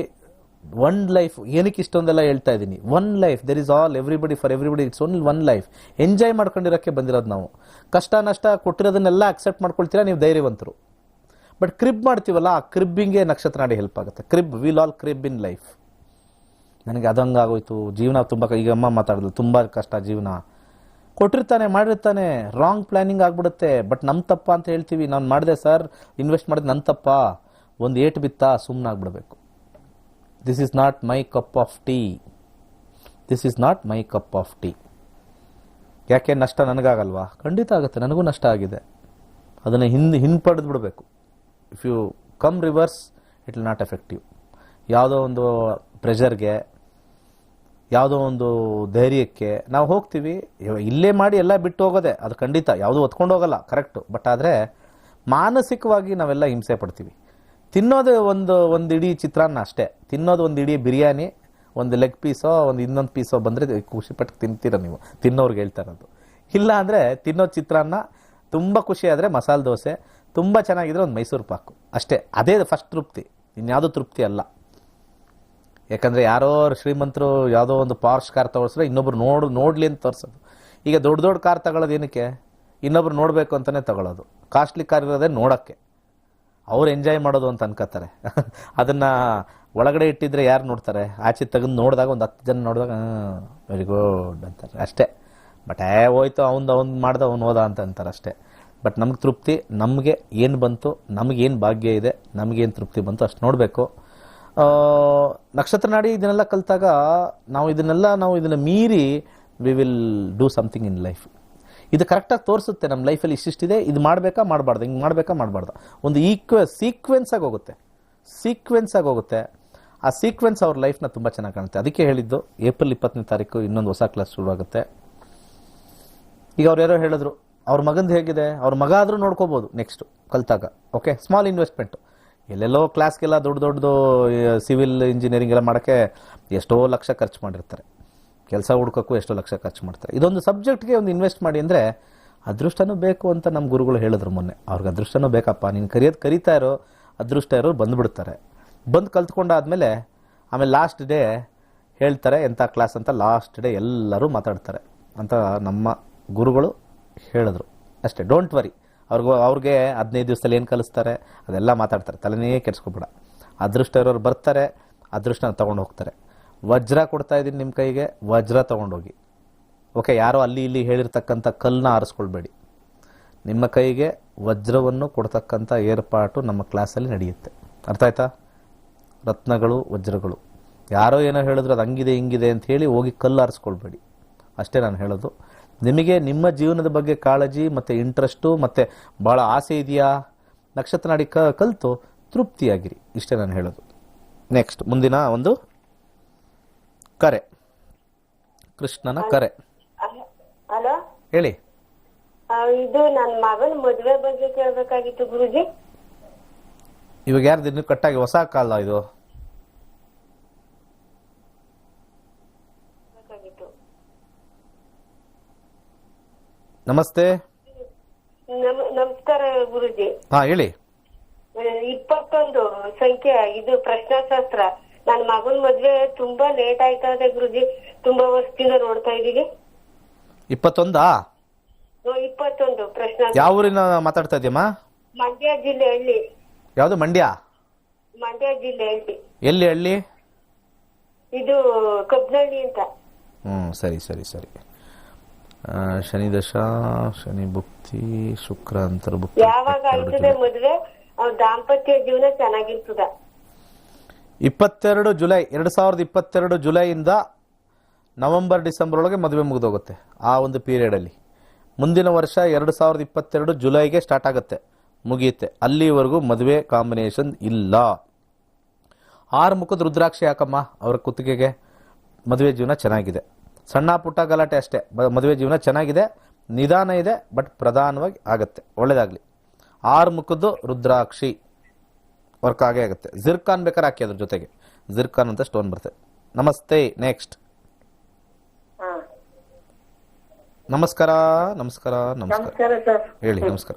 ಒನ್ ಲೈಫ್, ಏನಕ್ಕೆ ಇಷ್ಟೊಂದೆಲ್ಲ ಹೇಳ್ತಾ ಇದ್ದೀನಿ, one life, there is all everybody for everybody, it's only one life. Enjoy ಮಾಡ್ಕೊಂಡಿರೋಕ್ಕೆ ಬಂದಿರೋದು ನಾವು. ಕಷ್ಟ ನಷ್ಟ ಕೊಟ್ಟಿರೋದನ್ನೆಲ್ಲ ಅಕ್ಸೆಪ್ಟ್ ಮಾಡ್ಕೊಳ್ತೀರಾ, ನೀವು ಧೈರ್ಯವಂತರು. ಬಟ್ ಕ್ರಿಬ್ ಮಾಡ್ತೀವಲ್ಲ, ಆ ಕ್ರಿಬ್ಬಿಂಗೆ ನಕ್ಷತ್ರ ನಾಡಿ ಹೆಲ್ಪ್ ಆಗುತ್ತೆ. Crib, will all crib in life. ನನಗೆ ಅದಂಗಾಗೋಯ್ತು, ಜೀವನ ತುಂಬ, ಈಗ ಅಮ್ಮ ಮಾತಾಡಿದ್ರು, ತುಂಬ ಕಷ್ಟ ಜೀವನ. ಕೊಟ್ಟಿರ್ತಾನೆ, ಮಾಡಿರ್ತಾನೆ, ರಾಂಗ್ ಪ್ಲಾನಿಂಗ್ ಆಗಿಬಿಡುತ್ತೆ. ಬಟ್ ನಮ್ಮ ತಪ್ಪ ಅಂತ ಹೇಳ್ತೀವಿ. ನಾನು ಮಾಡಿದೆ ಸರ್, ಇನ್ವೆಸ್ಟ್ ಮಾಡಿದೆ, ನನ್ನ ತಪ್ಪ. ಒಂದು ಏಟು ಬಿತ್ತಾ, ಸುಮ್ಮನಾಗ್ಬಿಡ್ಬೇಕು. This is not my cup of tea, this is not my cup of tea. ಯಾಕೆ ನಷ್ಟ ನನಗಾಗಲ್ವಾ? ಖಂಡಿತ ಆಗುತ್ತೆ, ನನಗೂ ನಷ್ಟ ಆಗಿದೆ. ಅದನ್ನು ಹಿಂಪಡೆದು ಬಿಡಬೇಕು. If you come reverse, it will not effective. ಯಾವುದೋ ಒಂದು ಪ್ರೆಷರ್ಗೆ, ಯಾವುದೋ ಒಂದು ಧೈರ್ಯಕ್ಕೆ ನಾವು ಹೋಗ್ತೀವಿ. ಇಲ್ಲೇ ಮಾಡಿ ಎಲ್ಲ ಬಿಟ್ಟು ಹೋಗೋದೆ, ಅದು ಖಂಡಿತ ಯಾವುದೂ ಹೊತ್ಕೊಂಡು ಹೋಗಲ್ಲ, ಕರೆಕ್ಟು. ಬಟ್ ಆದರೆ ಮಾನಸಿಕವಾಗಿ ನಾವೆಲ್ಲ ಹಿಂಸೆ ಪಡ್ತೀವಿ. ತಿನ್ನೋದು ಒಂದು ಇಡೀ ಚಿತ್ರಾನ್ನ ಅಷ್ಟೇ, ತಿನ್ನೋದು ಒಂದು ಇಡೀ ಬಿರಿಯಾನಿ, ಒಂದು ಲೆಗ್ ಪೀಸೋ ಒಂದು ಇನ್ನೊಂದು ಪೀಸೋ ಬಂದರೆ ಖುಷಿಪಟ್ಟು ತಿಂತೀರ ನೀವು, ತಿನ್ನೋರ್ಗೆ ಹೇಳ್ತಾ ಇರೋದು. ಇಲ್ಲ ಅಂದರೆ ತಿನ್ನೋ ಚಿತ್ರಾನ್ನ, ತುಂಬ ಖುಷಿ ಆದರೆ ಮಸಾಲೆ ದೋಸೆ, ತುಂಬ ಚೆನ್ನಾಗಿದ್ರೆ ಒಂದು ಮೈಸೂರು ಪಾಕು ಅಷ್ಟೇ. ಅದೇ ಫಸ್ಟ್ ತೃಪ್ತಿ, ಇನ್ಯಾವುದೂ ತೃಪ್ತಿ ಅಲ್ಲ. ಯಾಕಂದರೆ ಯಾರೋ ಶ್ರೀಮಂತರು ಯಾವುದೋ ಒಂದು ಪಾರ್ಶ್ ಕಾರ್ ತಗೊಳ್ಸಿದ್ರೆ ಇನ್ನೊಬ್ರು ನೋಡಲಿ ಅಂತ ತೋರಿಸೋದು. ಈಗ ದೊಡ್ಡ ಕಾರ್ ತಗೊಳ್ಳೋದು ಏನಕ್ಕೆ? ಇನ್ನೊಬ್ರು ನೋಡಬೇಕು ಅಂತಲೇ ತಗೊಳ್ಳೋದು. ಕಾಸ್ಟ್ಲಿ ಕಾರ್ ಇರೋದೇ ನೋಡೋಕ್ಕೆ, ಅವ್ರು ಎಂಜಾಯ್ ಮಾಡೋದು ಅಂತ ಅನ್ಕೋತಾರೆ. ಅದನ್ನು ಒಳಗಡೆ ಇಟ್ಟಿದ್ರೆ ಯಾರು ನೋಡ್ತಾರೆ? ಆಚೆ ತೆಗೆದು ನೋಡಿದಾಗ ಒಂದು 10 ಜನ ನೋಡಿದಾಗ ವೆರಿ ಗುಡ್ ಅಂತಾರೆ ಅಷ್ಟೇ. ಬಟ್ ಹೋಯ್ತು, ಅವ್ನು ಮಾಡ್ದ, ಅವ್ನು ಹೋದ ಅಂತ ಅಂತಾರೆ ಅಷ್ಟೇ. ಬಟ್ ನಮ್ಗೆ ತೃಪ್ತಿ, ನಮಗೆ ಏನು ಬಂತು, ನಮಗೇನು ಭಾಗ್ಯ ಇದೆ, ನಮಗೇನು ತೃಪ್ತಿ ಬಂತು ಅಷ್ಟು ನೋಡಬೇಕು. ನಕ್ಷತ್ರ ನಾಡಿ ಇದನ್ನೆಲ್ಲ ಕಲಿತಾಗ ನಾವು ಇದನ್ನು ಮೀರಿ we will do something in life. ಇದು ಕರೆಕ್ಟಾಗಿ ತೋರಿಸುತ್ತೆ ನಮ್ಮ ಲೈಫಲ್ಲಿ ಇಷ್ಟಿದೆ, ಇದು ಮಾಡಬೇಕಾ ಮಾಡಬಾರ್ದು, ಹಿಂಗೆ ಮಾಡಬೇಕಾ ಮಾಡಬಾರ್ದು, ಒಂದು ಸೀಕ್ವೆನ್ಸ್ ಆಗಿ ಹೋಗುತ್ತೆ. ಆ ಸೀಕ್ವೆನ್ಸ್ ಅವ್ರ ಲೈಫ್ನ ತುಂಬ ಚೆನ್ನಾಗಿ ಕಾಣುತ್ತೆ. ಅದಕ್ಕೆ ಹೇಳಿದ್ದು ಏಪ್ರಿಲ್ 20ನೇ ತಾರೀಕು ಇನ್ನೊಂದು ಹೊಸ ಕ್ಲಾಸ್ ಶುರುವಾಗುತ್ತೆ. ಈಗ ಅವ್ರು ಯಾರೋ ಹೇಳಿದ್ರು, ಅವ್ರ ಮಗಂದು ಹೇಗಿದೆ, ಅವ್ರ ಮಗ ಆದರೂ ನೋಡ್ಕೋಬೋದು ನೆಕ್ಸ್ಟು ಕಲಿತಾಗ. Okay, small investment. ಎಲ್ಲೆಲ್ಲೋ ಕ್ಲಾಸ್ಗೆಲ್ಲ ದೊಡ್ಡದು ಸಿವಿಲ್ ಇಂಜಿನಿಯರಿಂಗ್ ಎಲ್ಲ ಮಾಡೋಕ್ಕೆ ಎಷ್ಟೋ ಲಕ್ಷ ಖರ್ಚು ಮಾಡಿರ್ತಾರೆ, ಕೆಲಸ ಹುಡ್ಕೋಕ್ಕೂ ಎಷ್ಟೋ ಲಕ್ಷ ಖರ್ಚು ಮಾಡ್ತಾರೆ. ಇದೊಂದು ಸಬ್ಜೆಕ್ಟ್ಗೆ ಒಂದು ಇನ್ವೆಸ್ಟ್ ಮಾಡಿ ಅಂದರೆ ಅದೃಷ್ಟನೂ ಬೇಕು ಅಂತ ನಮ್ಮ ಗುರುಗಳು ಹೇಳಿದ್ರು ಮೊನ್ನೆ. ಅವ್ರಿಗೆ ಅದೃಷ್ಟನೂ ಬೇಕಪ್ಪ, ನೀನು ಕರೀತಾ ಇರೋ ಅದೃಷ್ಟ ಇರೋರು ಬಂದುಬಿಡ್ತಾರೆ. ಬಂದು ಕಲ್ತ್ಕೊಂಡಾದ್ಮೇಲೆ ಆಮೇಲೆ ಲಾಸ್ಟ್ ಡೇ ಹೇಳ್ತಾರೆ ಎಂಥ ಕ್ಲಾಸ್ ಅಂತ. ಲಾಸ್ಟ್ ಡೇ ಎಲ್ಲರೂ ಮಾತಾಡ್ತಾರೆ ಅಂತ ನಮ್ಮ ಗುರುಗಳು ಹೇಳಿದ್ರು ಅಷ್ಟೇ. ಡೋಂಟ್ ವರಿ, ಅವ್ರಿಗೆ 15 ದಿವಸದಲ್ಲಿ ಏನು ಕಲಿಸ್ತಾರೆ ಅದೆಲ್ಲ ಮಾತಾಡ್ತಾರೆ, ತಲೆನೇ ಕೆಡ್ಸ್ಕೊಬೇಡ. ಅದೃಷ್ಟ ಇರೋರು ಬರ್ತಾರೆ, ಅದೃಷ್ಟನ ತೊಗೊಂಡು ಹೋಗ್ತಾರೆ. ವಜ್ರ ಕೊಡ್ತಾ ಇದ್ದೀನಿ ನಿಮ್ಮ ಕೈಗೆ, ವಜ್ರ ತೊಗೊಂಡೋಗಿ. ಓಕೆ, ಯಾರೋ ಅಲ್ಲಿ ಇಲ್ಲಿ ಹೇಳಿರ್ತಕ್ಕಂಥ ಕಲ್ಲನ್ನ ಆರಿಸ್ಕೊಳ್ಬೇಡಿ. ನಿಮ್ಮ ಕೈಗೆ ವಜ್ರವನ್ನು ಕೊಡ್ತಕ್ಕಂಥ ಏರ್ಪಾಟು ನಮ್ಮ ಕ್ಲಾಸಲ್ಲಿ ನಡೆಯುತ್ತೆ. ಅರ್ಥ ಆಯ್ತಾ? ರತ್ನಗಳು, ವಜ್ರಗಳು. ಯಾರೋ ಏನೋ ಹೇಳಿದ್ರು ಅದು ಹಂಗಿದೆ ಹಿಂಗಿದೆ ಅಂತ ಹೇಳಿ ಹೋಗಿ ಕಲ್ಲು ಆರಿಸ್ಕೊಳ್ಬೇಡಿ ಅಷ್ಟೇ ನಾನು ಹೇಳೋದು. ನಿಮಗೆ ನಿಮ್ಮ ಜೀವನದ ಬಗ್ಗೆ ಕಾಳಜಿ ಮತ್ತು ಇಂಟ್ರೆಸ್ಟು ಮತ್ತು ಭಾಳ ಆಸೆ ಇದೆಯಾ, ನಕ್ಷತ್ರ ನಾಡಿ ಕಲಿತು ತೃಪ್ತಿಯಾಗಿರಿ, ಇಷ್ಟೇ ನಾನು ಹೇಳೋದು. ನೆಕ್ಸ್ಟ್ ಮುಂದಿನ ಒಂದು ಕರೆ, ಕೃಷ್ಣನ ಕರೆ. ಹಲೋ, ಹೇಳಿ. ಇದು ನನ್ನ ಮಗನ ಮದುವೆ ಬಗ್ಗೆ ಕೇಳಬೇಕಾಗಿತ್ತು ಗುರುಜಿ. ಇವಾಗ ಯಾರ್ದು ಇನ್ನೂ ಕಟ್ಟಾಗಿ ಹೊಸ ಕಾಲ ಇದು? ನಮಸ್ತೆ. ನಮಸ್ಕಾರ ಗುರುಜಿ. ಹಾ ಹೇಳಿ. 21 ಸಂಖ್ಯೆ ಇದು ಪ್ರಶ್ನಾಶಾಸ್ತ್ರ. ನನ್ನ ಮಗನ ಮದ್ವೆ ತುಂಬಾ ಲೇಟ್ ಆಯ್ತಾ ಇದೆ ಗುರುಜಿ, ತುಂಬಾ ವರ್ಷದಿಂದ ನೋಡ್ತಾ ಇದೀವಿ. 21 ಪ್ರಶ್ನಾಶಾಸ್ತ್ರ. ಯಾವ ಊರಿನ ಮಾತಾಡ್ತಾ ಇದೆಯಮ್ಮ? ಮಂಡ್ಯ ಜಿಲ್ಲೆ ಹಳ್ಳಿ. ಯಾವುದು? ಮಂಡ್ಯ ಜಿಲ್ಲೆ ಹಳ್ಳಿ. ಎಲ್ಲಿ ಹಳ್ಳಿ? ಇದು ಕಬ್ನಳ್ಳಿ ಅಂತ. ಸರಿ ಸರಿ ಸರಿ. ಶನಿ ದಶಾ, ಶನಿ ಭುಕ್ತಿ, ಶುಕ್ರ ಅಂತರ್ಭುಕ್ತಿ. ಯಾವಾಗ ಆಯ್ತದೆ ಮದ್ವೆ ಅವ್ರ ದಾಂಪತ್ಯ ಜೀವನ ಚೆನ್ನಾಗಿರ್ತದ? 22 ಜುಲೈ 2022 ಜುಲೈಯಿಂದ ನವೆಂಬರ್ ಡಿಸೆಂಬರ್ ಒಳಗೆ ಮದುವೆ ಮುಗಿದೋಗುತ್ತೆ. ಆ ಒಂದು ಪೀರಿಯಡಲ್ಲಿ ಮುಂದಿನ ವರ್ಷ 2022 ಜುಲೈಗೆ ಸ್ಟಾರ್ಟ್ ಆಗುತ್ತೆ, ಮುಗಿಯುತ್ತೆ. ಅಲ್ಲಿವರೆಗೂ ಮದುವೆ ಕಾಂಬಿನೇಷನ್ ಇಲ್ಲ. 6 ಮುಖದ ರುದ್ರಾಕ್ಷಿ ಯಾಕಮ್ಮ ಅವ್ರ ಕುತ್ತಿಗೆಗೆ? ಮದುವೆ ಜೀವನ ಚೆನ್ನಾಗಿದೆ. ಸಣ್ಣ ಪುಟ್ಟ ಗಲಾಟೆ ಅಷ್ಟೇ, ಮದುವೆ ಜೀವನ ಚೆನ್ನಾಗಿದೆ, ನಿಧಾನ ಇದೆ, ಬಟ್ ಪ್ರಧಾನವಾಗಿ ಆಗುತ್ತೆ. ಒಳ್ಳೇದಾಗಲಿ. 6 ಮುಖದ್ದು ರುದ್ರಾಕ್ಷಿ ವರ್ಕ್ ಆಗೇ ಆಗುತ್ತೆ. ಜಿರ್ಕಾನ್ ಬೇಕಾದ್ರೆ ಹಾಕಿ ಅದ್ರ ಜೊತೆಗೆ, ಜಿರ್ಕಾನ್ ಅಂತ ಸ್ಟೋನ್ ಬರ್ತದೆ. ನಮಸ್ತೆ. ನೆಕ್ಸ್ಟ್. ನಮಸ್ಕಾರ ನಮಸ್ಕಾರ ನಮಸ್ಕಾರ. ನಮಸ್ಕಾರ ಸರ್. ಹೇಳಿ. ನಮಸ್ಕಾರ.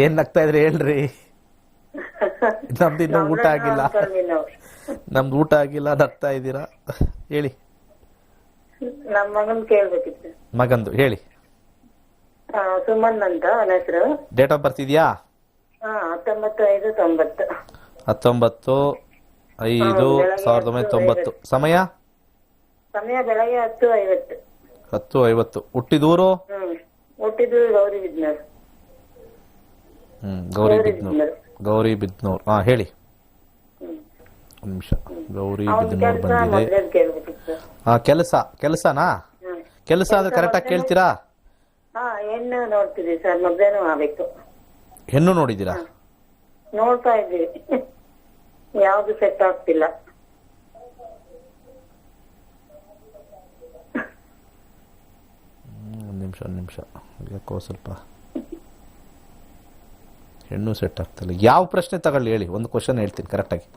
ಏನ್ ನಗ್ತಾ ಇದ್ರಿ ಹೇಳ್ರಿ. ನಮ್ದು ಇನ್ನೂ ಊಟ ಆಗಿಲ್ಲ. ನಮ್ದು ಊಟ ಆಗಿಲ್ಲ, ನಗ್ತಾ ಇದ್ದೀರಾ? ಹೇಳಿ. ನಮ್ಮ ಮಗನ್ ಕೇಳ್ಬೇಕಿತ್ತು. ಮಗಂದು ಹೇಳಿ. ಸುಮನ್ ಅಂತ ಅವನ ಹೆಸರು. ಡೇಟ್ ಆಫ್ ಬರ್ತ್ ಇದೆಯಾ? 19/5/90. 19/5/1990. ಸಮಯ ಬೆಳಗ್ಗೆ 10:50. 10:50. ಹುಟ್ಟಿದೂರು? ಹುಟ್ಟಿದ್ದು ಗೌರಿಬಿದ್ನೂರ್. ಗೌರಿಬಿದ್ನೂರ್. ಹೇಳಿ. ಒಂದು ನಿಮಿಷ. ಗೌರಿಬಿದ್ನೂರ್ ಬಂದಿದೆ. ಕೆಲಸನಾ? ಕೆಲಸ ಅಂದ್ರೆ ಕರೆಕ್ಟಾಗಿ ಕೇಳ್ತೀರಾ? ಹೆಣ್ಣು ನೋಡ್ತಿದ್ವಿ ಸರ್, ಮದ್ವೆನೂ ಆಗ್ಬೇಕು. ಹೆಣ್ಣು ನೋಡಿದ್ದೀರಾ? ನೋಡ್ತಾ ಇದ್ದೀವಿ, ಯಾವ್ದು ಸೆಟ್ ಆಗ್ತಿಲ್ಲ. ಒಂದು ನಿಮಿಷ ಯಾಕೋ ಸ್ವಲ್ಪ ಹೆಣ್ಣು ಸೆಟ್ ಆಗ್ತಿಲ್ಲ. ಯಾವ ಪ್ರಶ್ನೆ ತಗೊಳ್ಳಿ ಹೇಳಿ, ಒಂದು ಕ್ವಶನ್ ಹೇಳ್ತೀನಿ ಕರೆಕ್ಟಾಗಿ.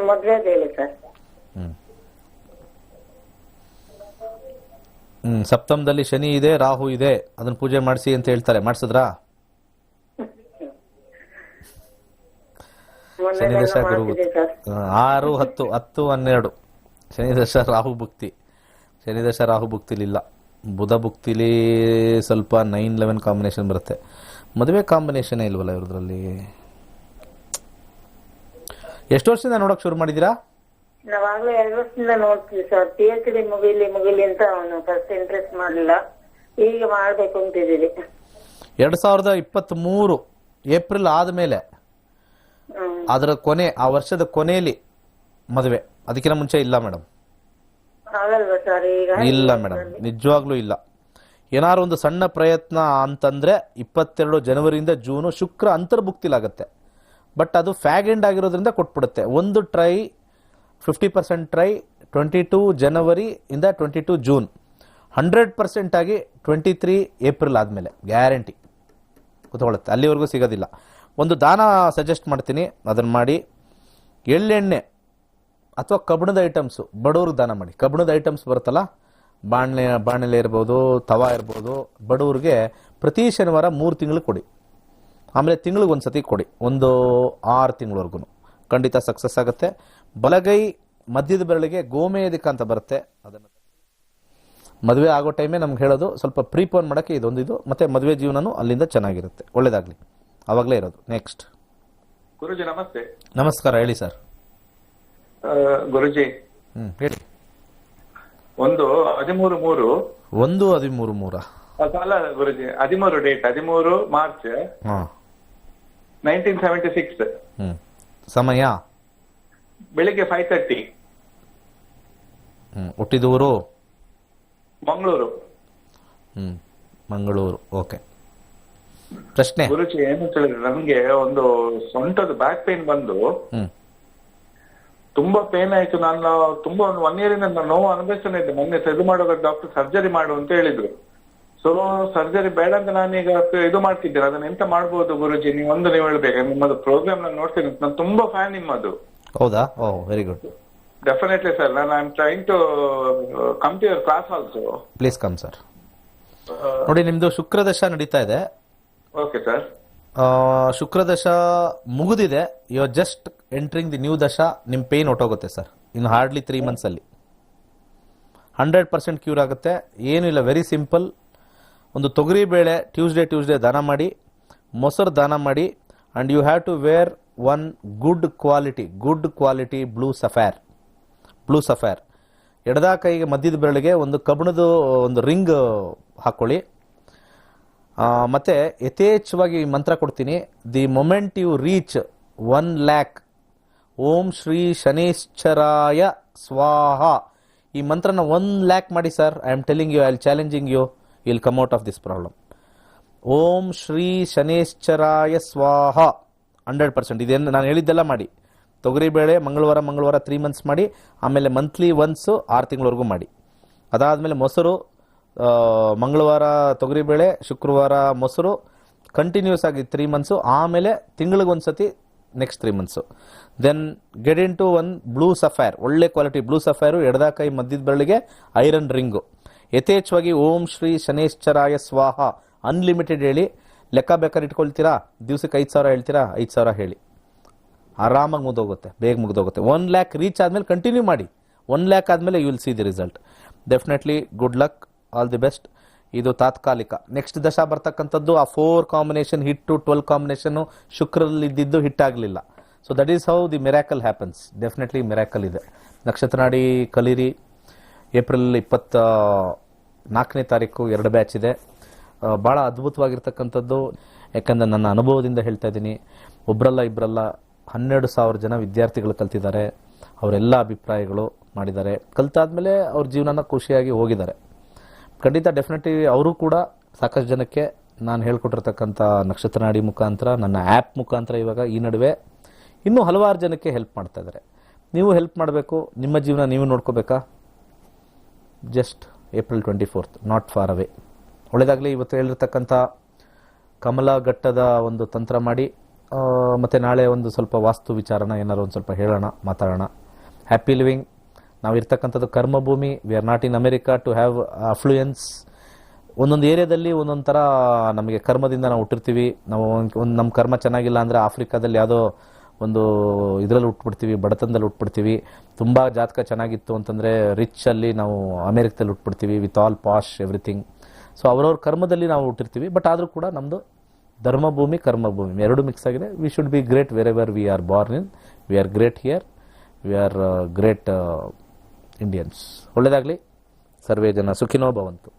ಮದ್ವೆ ಹೇಳಿ ಸರ್. ಸಪ್ತಮದಲ್ಲಿ ಶನಿ ಇದೆ, ರಾಹು ಇದೆ, ಅದನ್ನ ಪೂಜೆ ಮಾಡಿಸಿ ಅಂತ ಹೇಳ್ತಾರೆ. ಮಾಡಿಸಿದ್ರಾ? ಶನಿ ದಶ ಗುರು 6, 10, 10, 12 ಶನಿ ದಶ ರಾಹು ಭುಕ್ತಿ. ಶನಿ ದಶ ರಾಹು ಭುಕ್ತಿಲಿಲ್ಲ. ಬುಧ ಭುಕ್ತಿಲಿ ಸ್ವಲ್ಪ 9-11 ಕಾಂಬಿನೇಷನ್ ಬರುತ್ತೆ. ಮದುವೆ ಕಾಂಬಿನೇಷನ್ ಇಲ್ವಲ್ಲ ಇವ್ರದ್ರಲ್ಲಿ. ಎಷ್ಟು ವರ್ಷದಿಂದ ನೋಡಕ್ ಶುರು ಮಾಡಿದೀರಾ? ನಾವಾಗ್ಲೇ 2 ವರ್ಷದಿಂದ ನೋಡ್ತೀವಿ ಸರ್. PhD ಮುಗಿಲಿ ಅಂತ ಅವನು ಫಸ್ಟ್ ಇಂಟ್ರೆಸ್ಟ್ ಮಾಡ್ಲಿಲ್ಲ, ಈಗ ಮಾಡ್ಬೇಕು ಅಂತಿದ್ದೀವಿ. 2023 ಏಪ್ರಿಲ್ ಆದ್ಮೇಲೆ ಅದರ ಕೊನೆ, ಆ ವರ್ಷದ ಕೊನೆಯಲ್ಲಿ ಮದುವೆ. ಅದಕ್ಕಿಂತ ಮುಂಚೆ ಇಲ್ಲ ಮೇಡಮ್. ಆಗಲ್ವಾ ಸರ್ ಈಗ? ಇಲ್ಲ ಮೇಡಮ್, ನಿಜವಾಗ್ಲೂ ಇಲ್ಲ. ಏನಾದ್ರು ಒಂದು ಸಣ್ಣ ಪ್ರಯತ್ನ ಅಂತಂದ್ರೆ 22 ಜನವರಿಯಿಂದ ಜೂನು ಶುಕ್ರ ಅಂತರ್ಭುಕ್ತಿಲಾಗತ್ತೆ. ಬಟ್ ಅದು ಫ್ಯಾಗ್ ಎಂಡ್ ಆಗಿರೋದ್ರಿಂದ ಕೊಟ್ಬಿಡುತ್ತೆ. ಒಂದು ಟ್ರೈ 50% ಟ್ರೈ 22 ಜನವರಿ ಇಂದ 22 ಜೂನ್, 100% ಆಗಿ 23 ಏಪ್ರಿಲ್ ಆದಮೇಲೆ ಗ್ಯಾರಂಟಿ ಕೂತ್ಕೊಳ್ಳುತ್ತೆ. ಅಲ್ಲಿವರೆಗೂ ಸಿಗೋದಿಲ್ಲ. ಒಂದು ದಾನ ಸಜೆಸ್ಟ್ ಮಾಡ್ತೀನಿ, ಅದನ್ನು ಮಾಡಿ. ಎಳ್ಳೆಣ್ಣೆ ಅಥವಾ ಕಬ್ಬಿಣದ ಐಟಮ್ಸು ಬಡವ್ರಿಗೆ ದಾನ ಮಾಡಿ. ಕಬ್ಬಿಣದ ಐಟಮ್ಸ್ ಬರುತ್ತಲ್ಲ, ಬಾಣಲೆ ಇರ್ಬೋದು, ತವಾ ಇರ್ಬೋದು, ಬಡವ್ರಿಗೆ ಪ್ರತಿ ಶನಿವಾರ 3 ತಿಂಗಳು ಕೊಡಿ. ಆಮೇಲೆ ತಿಂಗಳಿಗೆ ಒಂದು ಸತಿ ಕೊಡಿ, ಒಂದು 6 ತಿಂಗಳವರೆಗೂ. ಖಂಡಿತ ಸಕ್ಸಸ್ ಆಗುತ್ತೆ. ಬಲಗೈ ಮಧ್ಯದ ಬೆರಳಿಗೆ ಗೋಮೇಧಿಕ ಅಂತ ಬರುತ್ತೆ, ಅದನ್ನು ಮದುವೆ ಆಗೋ ಟೈಮೇ ನಮ್ಗೆ ಹೇಳೋದು. ಸ್ವಲ್ಪ ಪ್ರೀಪೋನ್ ಮಾಡೋಕ್ಕೆ ಇದೊಂದಿದು, ಮತ್ತೆ ಮದುವೆ ಜೀವನನೂ ಅಲ್ಲಿಂದ ಚೆನ್ನಾಗಿರುತ್ತೆ. ಒಳ್ಳೇದಾಗಲಿ, ಅವಾಗಲೇ ಇರೋದು. ನೆಕ್ಸ್ಟ್. ಗುರುಜಿ ನಮಸ್ತೆ. ನಮಸ್ಕಾರ, ಹೇಳಿ ಸರ್. ಗುರುಜಿ ಹೇಳಿ. 1/13/3. 1/13/3 ಅಲ್ಲ ಗುರುಜಿ, 13 ಡೇಟ್, 13 ಮಾರ್ಚ್ 1976. ಸಮಯ ಬೆಳಿಗ್ಗೆ 5:30. ಹುಟ್ಟಿದೂರು ಮಂಗಳೂರು. ಮಂಗಳೂರು. ಓಕೆ. ಪ್ರಶ್ನೆ ಗುರುಜಿ ಏನು ಹೇಳಿದ್ರೆ, ನಮ್ಗೆ ಒಂದು ಸೊಂಟದ ಬ್ಯಾಕ್ ಪೇನ್ ಬಂದು ತುಂಬಾ ಪೇನ್ ಆಯ್ತು. ನಾನು ತುಂಬಾ ಒಂದು 1 year ಇಂದ ನಾನು ನೋವು ಅನುಭವಿಸ್ತಾನೆ ಇದ್ದೆ. ಮೊನ್ನೆ ಇದು ಮಾಡುವಾಗ ಡಾಕ್ಟರ್ ಸರ್ಜರಿ ಮಾಡು ಅಂತ ಹೇಳಿದ್ರು. ಸೊ ಸರ್ಜರಿ ಬೇಡ ಅಂತ ನಾನೀಗ ಇದು ಮಾಡ್ತಿದ್ದೇನೆ. ಅದನ್ನ ಎಂತ ಮಾಡ್ಬೋದು ಗುರುಜಿ? ನೀವು ಹೇಳ್ಬೇಕು. ನಿಮ್ಮದು ಪ್ರೋಗ್ರಾಮ್ ನಾನು ನೋಡ್ತೀನಿ, ನಾನು ತುಂಬಾ ಫ್ಯಾನ್ ನಿಮ್ಮದು. ಹೌದಾ? Oh, very good. Definitely sir. ನಾನು I am trying to come to your class also. Please come sir. ನೋಡಿ, ನಿಮ್ದು ಶುಕ್ರದಶ ನಡೀತಾ ಇದೆ. Okay sir. ಶುಕ್ರದಶ ಮುಗಿದಿದೆ. You are just entering the new dasha. ನಿಮ್ಮ ಪೇನ್ ಹೊಟ್ಟೋಗುತ್ತೆ ಸರ್. ಇನ್ನು ಹಾರ್ಡ್ಲಿ 3 months ಅಲ್ಲಿ 100% ಕ್ಯೂರ್ ಆಗುತ್ತೆ. ಏನೂ ಇಲ್ಲ, ವೆರಿ ಸಿಂಪಲ್. ಒಂದು ತೊಗರಿ ಬೇಳೆ ಟ್ಯೂಸ್ಡೇ ದಾನ ಮಾಡಿ, ಮೊಸರು ದಾನ ಮಾಡಿ. And you have to wear 1 good quality blue sapphire. Blue sapphire. ಎಡದ ಕೈಗೆ ಮಧ್ಯದ ಬೆರಳಿಗೆ ಒಂದು ಕಬ್ಬಿಣದ ಒಂದು ರಿಂಗ್ ಹಾಕೊಳ್ಳಿ. ಮತ್ತೆ ಯಥೇಚ್ಛವಾಗಿ ಮಂತ್ರ ಕೊಡ್ತೀನಿ. The moment you reach 1 lakh, Om Shri Shaneshcharaya ಸ್ವಾಹ. ಈ ಮಂತ್ರನ 1 lakh ಮಾಡಿ sir. I am telling you, I all challenging you, will come out of this problem. Om Shri Shaneshcharaya ಸ್ವಾಹ 100%. ಇದೇನು ನಾನು ಹೇಳಿದ್ದೆಲ್ಲ ಮಾಡಿ. ತೊಗರಿಬೇಳೆ ಮಂಗಳವಾರ 3 ಮಂತ್ಸ್ ಮಾಡಿ. ಆಮೇಲೆ ಮಂತ್ಲಿ ಒನ್ಸ್ 6 ತಿಂಗಳವರೆಗೂ ಮಾಡಿ. ಅದಾದಮೇಲೆ ಮೊಸರು, ಮಂಗಳವಾರ ತೊಗರಿಬೇಳೆ, ಶುಕ್ರವಾರ ಮೊಸರು, ಕಂಟಿನ್ಯೂಸ್ ಆಗಿ 3 ಮಂತ್ಸು. ಆಮೇಲೆ ತಿಂಗಳಿಗೊಂದ್ಸತಿ next 3 months. Then get in to 1 blue sapphire, ಒಳ್ಳೆ ಕ್ವಾಲಿಟಿ ಬ್ಲೂ ಸಫೈರು. ಎಡದ ಕೈ ಮಧ್ಯದ ಬೆರಳಿಗೆ ಐರನ್ ರಿಂಗು. ಯಥೇಚ್ಛವಾಗಿ ಓಂ ಶ್ರೀ ಶನೇಶ್ಚರಾಯ ಸ್ವಾಹ ಅನ್ಲಿಮಿಟೆಡ್ ಹೇಳಿ. ಲೆಕ್ಕ ಬೇಕಾದ್ರೆ ಇಟ್ಕೊಳ್ತೀರಾ, ದಿವಸಕ್ಕೆ 5,000 ಹೇಳ್ತೀರಾ, 5,000 ಹೇಳಿ. ಆರಾಮಾಗಿ ಮುಗ್ದೋಗುತ್ತೆ, ಬೇಗ ಮುಗ್ದೋಗುತ್ತೆ. 1 lakh ರೀಚ್ ಆದಮೇಲೆ ಕಂಟಿನ್ಯೂ ಮಾಡಿ. 1 lakh ಆದಮೇಲೆ you will see the result. Definitely good luck, all the best. ಇದು ತಾತ್ಕಾಲಿಕ. ನೆಕ್ಸ್ಟ್ ದಶ ಬರ್ತಕ್ಕಂಥದ್ದು ಆ 4 ಕಾಂಬಿನೇಷನ್ ಹಿಟ್ಟು, 12 ಕಾಂಬಿನೇಷನ್ನು ಶುಕ್ರಲ್ಲಿ ಇದ್ದಿದ್ದು ಹಿಟ್ಟಾಗಲಿಲ್ಲ. So that is how the miracle happens. Definitely miracle ಇದೆ. ನಕ್ಷತ್ರ ನಾಡಿ ಕಲೀರಿ. ಏಪ್ರಿಲ್ 24ನೇ ತಾರೀಕು 2 ಬ್ಯಾಚ್ ಇದೆ. ಭಾಳ ಅದ್ಭುತವಾಗಿರ್ತಕ್ಕಂಥದ್ದು. ಯಾಕಂದರೆ ನನ್ನ ಅನುಭವದಿಂದ ಹೇಳ್ತಾ ಇದ್ದೀನಿ. ಒಬ್ಬರಲ್ಲ ಇಬ್ಬರಲ್ಲ 12,000 ಜನ ವಿದ್ಯಾರ್ಥಿಗಳು ಕಲ್ತಿದ್ದಾರೆ. ಅವರೆಲ್ಲ ಅಭಿಪ್ರಾಯಗಳು ಮಾಡಿದ್ದಾರೆ. ಕಲ್ತಾದ್ಮೇಲೆ ಅವ್ರ ಜೀವನನ ಖುಷಿಯಾಗಿ ಹೋಗಿದ್ದಾರೆ. ಖಂಡಿತ ಡೆಫಿನೆಟ್ಲಿ ಅವರು ಕೂಡ ಸಾಕಷ್ಟು ಜನಕ್ಕೆ ನಾನು ಹೇಳ್ಕೊಟ್ಟಿರ್ತಕ್ಕಂಥ ನಕ್ಷತ್ರ ನಾಡಿ ಮುಖಾಂತರ, ನನ್ನ ಆ್ಯಪ್ ಮುಖಾಂತರ ಇವಾಗ ಈ ನಡುವೆ ಇನ್ನೂ ಹಲವಾರು ಜನಕ್ಕೆ ಹೆಲ್ಪ್ ಮಾಡ್ತಾ ಇದ್ದಾರೆ. ನೀವು ಹೆಲ್ಪ್ ಮಾಡಬೇಕು, ನಿಮ್ಮ ಜೀವನ ನೀವು ನೋಡ್ಕೋಬೇಕಾ? Just April 24th, not far away. ಒಳ್ಳೆಯದಾಗಲಿ. ಇವತ್ತು ಹೇಳಿರ್ತಕ್ಕಂಥ ಕಮಲಘಟ್ಟದ ಒಂದು ತಂತ್ರ ಮಾಡಿ, ಮತ್ತು ನಾಳೆ ಒಂದು ಸ್ವಲ್ಪ ವಾಸ್ತು ವಿಚಾರನ ಏನಾರು ಒಂದು ಸ್ವಲ್ಪ ಹೇಳೋಣ, ಮಾತಾಡೋಣ. Happy living. ನಾವು ಇರ್ತಕ್ಕಂಥದ್ದು ಕರ್ಮಭೂಮಿ. We are not in America to have affluence. ಒಂದೊಂದು ಏರಿಯಾದಲ್ಲಿ ಒಂದೊಂದು ಥರ ನಮಗೆ ಕರ್ಮದಿಂದ ನಾವು ಹುಟ್ಟಿರ್ತೀವಿ. ನಾವು ಒಂದು ನಮ್ಮ ಕರ್ಮ ಚೆನ್ನಾಗಿಲ್ಲ ಅಂದರೆ ಆಫ್ರಿಕಾದಲ್ಲಿ ಯಾವುದೋ ಒಂದು ಇದರಲ್ಲಿ ಹುಟ್ಬಿಡ್ತೀವಿ, ಬಡತನದಲ್ಲಿ ಹುಟ್ಬಿಡ್ತೀವಿ. ತುಂಬ ಜಾತಕ ಚೆನ್ನಾಗಿತ್ತು ಅಂತಂದರೆ ರಿಚ್ಚಲ್ಲಿ ನಾವು ಅಮೆರಿಕದಲ್ಲಿ ಹುಟ್ಬಿಡ್ತೀವಿ, with all posh everything. So ಅವ್ರವ್ರ ಕರ್ಮದಲ್ಲಿ ನಾವು ಹುಟ್ಟಿರ್ತೀವಿ. ಬಟ್ ಆದರೂ ಕೂಡ ನಮ್ಮದು ಧರ್ಮಭೂಮಿ, ಕರ್ಮಭೂಮಿ ಎರಡು ಮಿಕ್ಸ್ ಆಗಿದೆ. We should be great wherever we are born in. We are great here. We are great Indians. ಒಳ್ಳೆಯದಾಗಲಿ. ಸರ್ವೇ ಜನ ಸುಖಿನೋ ಭವಂತು.